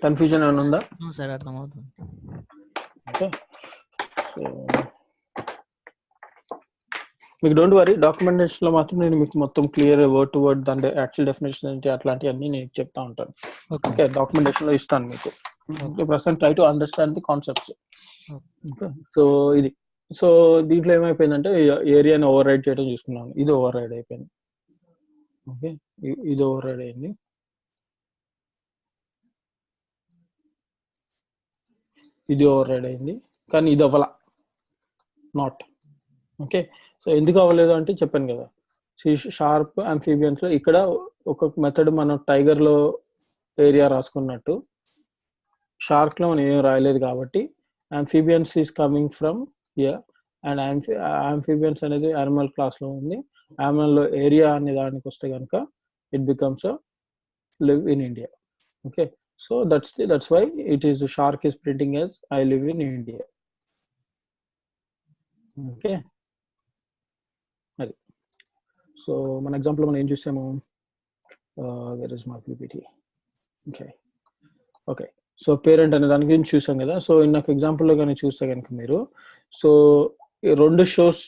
కన్ఫ్యూజన్ ఏమైనా ఉందా? సార్ అర్థమవుతుంది. ఓకే, సో మీకు డోంట్ వరీ, డాక్యుమెంటేషన్ లో మాత్రం నేను మీకు మొత్తం క్లియర్ వర్డ్ టు వర్డ్ దాని యాక్చువల్ డెఫినేషన్ ఏంటి అట్లాంటివన్నీ నేను చెప్తా ఉంటాను. ఓకే, డాక్యుమెంటేషన్ లో ఇస్తాను మీకు. Present try to understand the concepts. So ఇది, సో దీంట్లో ఏమైపోయిందంటే ఏరియాని ఓవర్ రైడ్ చేయడం చూసుకున్నాను, ఇది ఓవర్ రైడ్ అయిపోయింది. ఓకే, ఇది ఓవర్ రైడ్ అయింది. ఇది ఓవర్ రైడ్ అయింది, కానీ ఇది అవ్వాల నాట్. ఓకే, సో ఎందుకు అవ్వలేదు అంటే చెప్పాను కదా, షార్ప్ ఆంఫీబియన్స్ లో ఇక్కడ ఒక మెథడ్ మనం టైగర్ లో ఏరియా రాసుకున్నట్టు షార్క్ లో మనం ఏం రాయలేదు కాబట్టి amphibians is coming from here and amphibians అనేది యానిమల్ క్లాస్ లో ఉంది. యానిమల్ లో ఏరియా అనే దానికి వస్తే కనుక it becomes a live in India. Okay, so that's why it is shark is printing as I live in India. Okay, అది. సో మన ఎగ్జాంపుల్ మనం ఏం చూసాము, where is my PPT. Okay, okay. So parent అనే దాని గురించి చూసాం కదా. సో ఇందాక ఎగ్జాంపుల్లో కానీ చూస్తే కనుక మీరు, సో ఈ 2 షోస్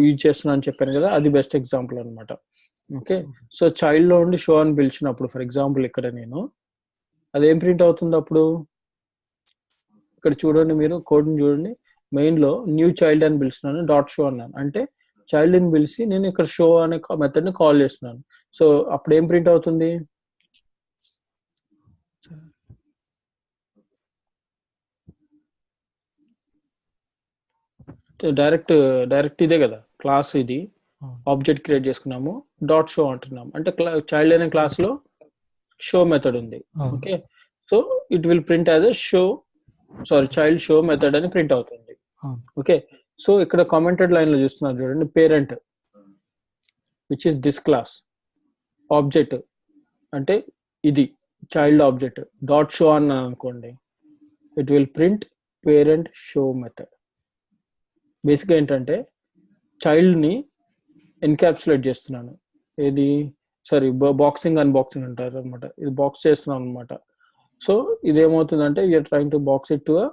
యూజ్ చేస్తున్నా అని చెప్పాను కదా, అది బెస్ట్ ఎగ్జాంపుల్ అనమాట. ఓకే. సో చైల్డ్లో ఉండి షో అని పిలిచినప్పుడు ఫర్ ఎగ్జాంపుల్ ఇక్కడ నేను అదేం ప్రింట్ అవుతుంది అప్పుడు, ఇక్కడ చూడండి మీరు కోడ్ని చూడండి, మెయిన్లో న్యూ చైల్డ్ అని పిలుస్తున్నాను, డాట్ షో అన్నాను, అంటే చైల్డ్ని పిలిచి నేను ఇక్కడ షో అనే మెథడ్ని కాల్ చేస్తున్నాను. సో అప్పుడు ఏం ప్రింట్ అవుతుంది, డైరెక్ట్ ఇదే కదా క్లాస్, ఇది ఆబ్జెక్ట్ క్రియేట్ చేసుకున్నాము, డాట్ షో అంటున్నాము, అంటే చైల్డ్ అనే క్లాస్ లో షో మెథడ్ ఉంది. Okay. So it will print as a show, sorry child show method అని ప్రింట్ అవుతుంది. ఓకే. సో ఇక్కడ కామెంటెడ్ లైన్ లో చూస్తున్నారు చూడండి, parent which is this class, object అంటే ఇది చైల్డ్ ఆబ్జెక్ట్, డాట్ షో అన్నా అనుకోండి, it will print parent show method. బేసిక్గా ఏంటంటే చైల్డ్ని ఎన్క్యాప్సులేట్ చేస్తున్నాను, ఏది సారీ బాక్సింగ్ అన్బాక్సింగ్ అంటారు అనమాట, ఇది బాక్స్ చేస్తున్నాను అనమాట. సో ఇదేమవుతుందంటే you're trying to box it to a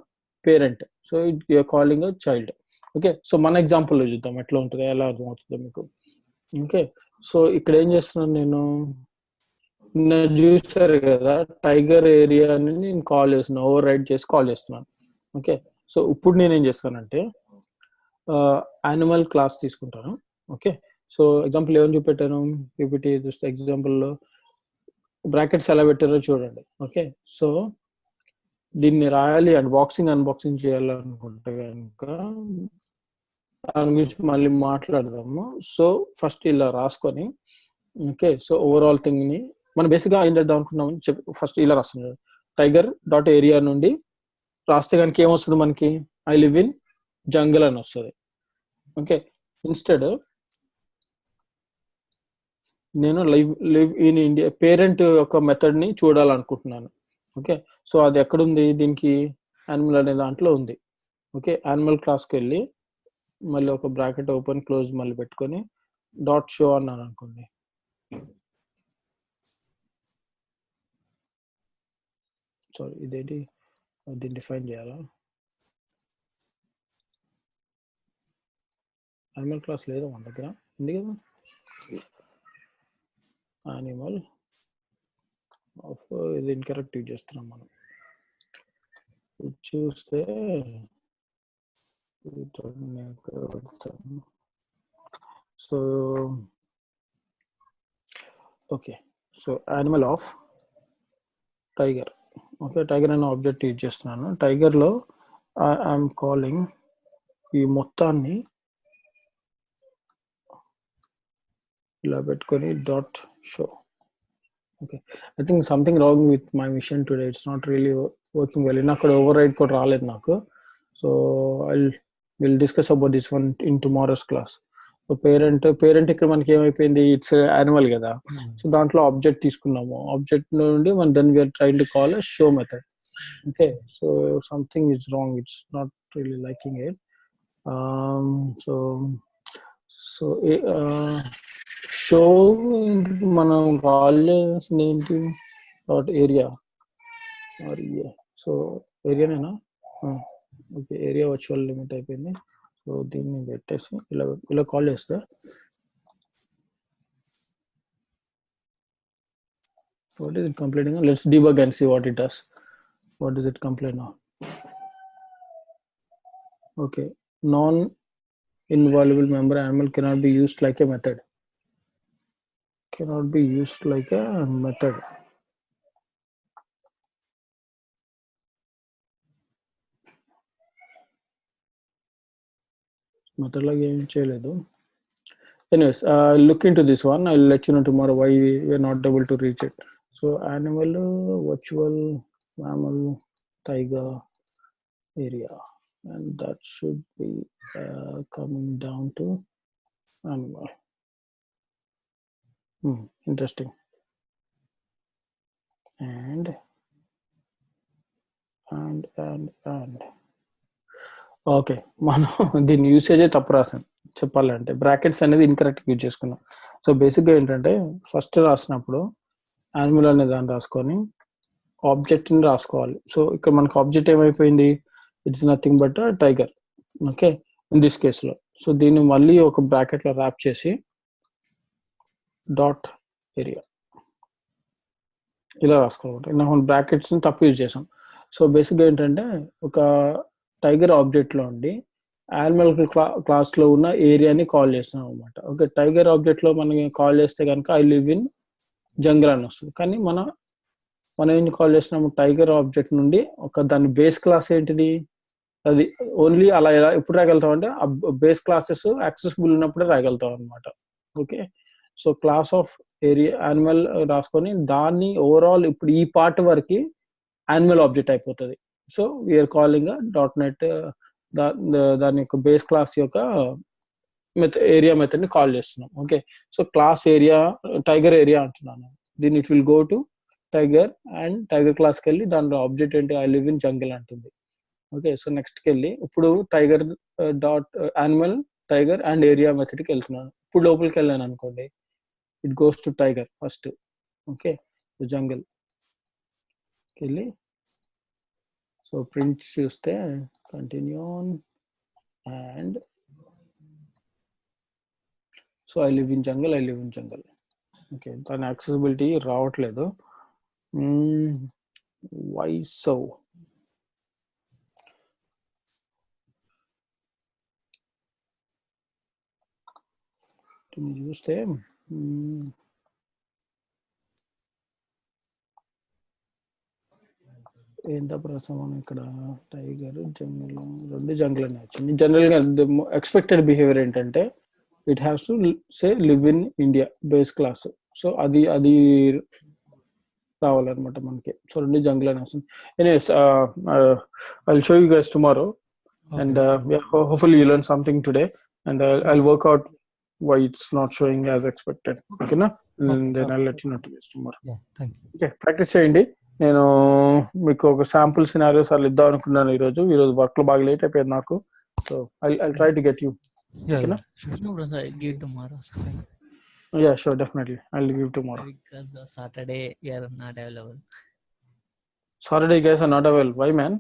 parent, so it you're calling a child. Okay. So మన ఎగ్జాంపుల్లో చూద్దాం ఎట్లా ఉంటుందో, ఎలా అర్థమవుతుందో మీకు. ఓకే. సో ఇక్కడ ఏం చేస్తున్నాను నేను, చూసారు కదా టైగర్ ఏరియాని నేను కాల్ చేస్తున్నాను, ఓవర్ రైడ్ చేసి కాల్ చేస్తున్నాను. ఓకే. సో ఇప్పుడు నేనేం చేస్తానంటే యానిమల్ క్లాస్ తీసుకుంటాను. ఓకే. సో ఎగ్జాంపుల్ ఏమని చూపెట్టాను, పీపీటీ చూస్తే ఎగ్జాంపుల్లో బ్రాకెట్స్ ఎలా పెట్టారో చూడండి. ఓకే. సో దీన్ని రాయాలి, అన్బాక్సింగ్ చేయాలనుకుంటే కనుక దాని గురించి మళ్ళీ మాట్లాడదాము. సో ఫస్ట్ ఇలా రాసుకొని, ఓకే, సో ఓవరాల్ థింగ్ని మనం బేసిక్గా ఏం చేద్దాం అనుకున్నామని చెప్పి ఫస్ట్ ఇలా రాస్తున్నాం, టైగర్ డాట్ ఏరియా నుండి రాస్తే కనుక ఏమొస్తుంది మనకి, ఐ లివ్ ఇన్ జంగల్ అని వస్తుంది. ఓకే. ఇన్స్టెడ్ నేను లివ్ ఇన్ ఇండియా పేరెంట్ యొక్క మెథడ్ ని చూడాలనుకుంటున్నాను. ఓకే. సో అది ఎక్కడుంది, దీనికి యానిమల్ అనే దాంట్లో ఉంది. ఓకే. యానిమల్ క్లాస్కి వెళ్ళి మళ్ళీ ఒక బ్రాకెట్ ఓపెన్ క్లోజ్ మళ్ళీ పెట్టుకొని డాట్ షో అన్నాను అనుకోండి. సారీ ఇదేంటి, దీన్ని డిఫైన్ చేయాలా, యానిమల్ క్లాస్ లేదా మన దగ్గర, ఉంది కదా యానిమల్ ఆఫ్, ఇది ఇన్కరెక్ట్ యూజ్ చేస్తున్నాం మనం. చూస్తే so okay. So animal of tiger. Okay. Tiger అనే ఆబ్జెక్ట్ యూజ్ చేస్తున్నాను. టైగర్లో ఐఎమ్ కాలింగ్ ఈ మొత్తాన్ని ఇలా పెట్టుకొని dot show. Okay. I think something wrong with my machine today, it's not really working well. అక్కడ ఓవర్ రైడ్ కూడా రాలేదు నాకు. So will discuss about this one in tomorrow's class. So parent ఇక్కడ మనకి ఏమైపోయింది, ఇట్స్ యానిమల్ కదా. So దాంట్లో object తీసుకున్నాము, ఆబ్జెక్ట్ నుండి మనం then we're trying to call a show method. Okay. So something is wrong, it's not really liking it. So so show మనం call చేసింది ఏంటి, డాట్ ఏరియా. సో ఏరియానేనా, ఓకే. ఏరియా వర్చువల్ లిమిట్ అయిపోయింది. So దీన్ని పెట్టేసి ఇలా కాల్ చేస్తే what is it complaining on? Let's debug and see what it does. What does it complain on? Okay. Non-invaluable member animal cannot be used like a method. Cannot be used like a method. Method like ఏం చేయలేదు. Anyways, look into this one. I'll let you know tomorrow why we're not able to reach it. So animal, virtual, mammal, tiger, area, and that should be coming down to animal. Interesting. And okay. మనం దీని యూసేజే తప్పు రాసాం చెప్పాలంటే, brackets అనేది incorrect use చేసుకున్నాం. So బేసిక్గా ఏంటంటే first రాసినప్పుడు యానిమల్ అనే దాన్ని రాసుకొని ఆబ్జెక్ట్ని రాసుకోవాలి. సో ఇక్కడ మనకు ఆబ్జెక్ట్ ఏమైపోయింది, it's nothing but tiger. Okay, in this కేసులో. సో దీన్ని మళ్ళీ ఒక బ్రాకెట్లో ర్యాప్ చేసి డాట్ ఏరియా ఇలా రాసుకోవాలి. మనం బ్రాకెట్స్ని తప్పు యూజ్ చేసాం. సో బేసిక్గా ఏంటంటే ఒక టైగర్ ఆబ్జెక్ట్లో ఉండి యానిమల్ క్లాస్లో ఉన్న ఏరియాని కాల్ చేస్తున్నాం అనమాట. ఓకే, టైగర్ ఆబ్జెక్ట్లో మనం కాల్ చేస్తే కనుక ఐ లివ్ ఇన్ జంగల్ అని వస్తుంది. కానీ మనం ఏం కాల్ చేస్తున్నాము, టైగర్ ఆబ్జెక్ట్ నుండి ఒక దాని బేస్ క్లాస్ ఏంటిది, అది ఓన్లీ అలా ఎలా ఎప్పుడు రాగలుగుతాం అంటే ఆ బేస్ క్లాసెస్ యాక్సెసిబుల్ ఉన్నప్పుడే రాగలుగుతాం అనమాట. Okay, so class of area animal రాసుకొని దాన్ని ఓవరాల్ ఇప్పుడు ఈ పార్ట్ వరకు యానిమల్ ఆబ్జెక్ట్ అయిపోతుంది. So we're calling dot net దాని యొక్క బేస్ క్లాస్ యొక్క ఏరియా మెథడ్ ని కాల్ చేస్తున్నాం. Okay, so class area tiger area అంటున్నాను. దీన్ని it will go to tiger and tiger క్లాస్కి వెళ్ళి దాంట్లో ఆబ్జెక్ట్ ఏంటి ఐ లివ్ ఇన్ జంగిల్ అంటుంది. ఓకే, సో నెక్స్ట్కి వెళ్ళి ఇప్పుడు tiger dot animal tiger and area మెథడ్కి వెళ్తున్నాను. ఇప్పుడు లోపలికి వెళ్ళాను అనుకోండి, it goes to tiger first. Okay, jungle వెళ్ళి సో ప్రింట్ చూస్తే continue on and so I live in jungle, I live in jungle. Okay, దాని యాక్సెసిబిలిటీ రావట్లేదు. Why so? చూస్తే ఎంత ప్రసవం ఇక్కడ టైగర్ జంగల్ రెండు జంగల్ అని వచ్చింది. జనరల్గా ఎక్స్పెక్టెడ్ బిహేవియర్ ఏంటంటే it has to say live in India base class. So అది రావాలన్నమాట మనకి. సో రెండు జంగల్ అని వస్తుంది. Anyways I will show you guys tomorrow and hopefully you learn something today, and I'll work out why it's not showing as expected. Okay na? And then I'll let you know tomorrow. Yeah, thank you. Okay, practice చేయండి. నేను మీకు ఒక sample scenarios అలా ఇద్దాం అనుకున్నాను ఈరోజు work లో బాగా లేట్ అయిపోయింది నాకు. So I'll try to get you. Yeah, Okay, sure. No problem, sir. Give tomorrow, sir. Yeah, sure, definitely I'll give tomorrow. Because Saturday we are not available. Saturday guys are not available. Why, man?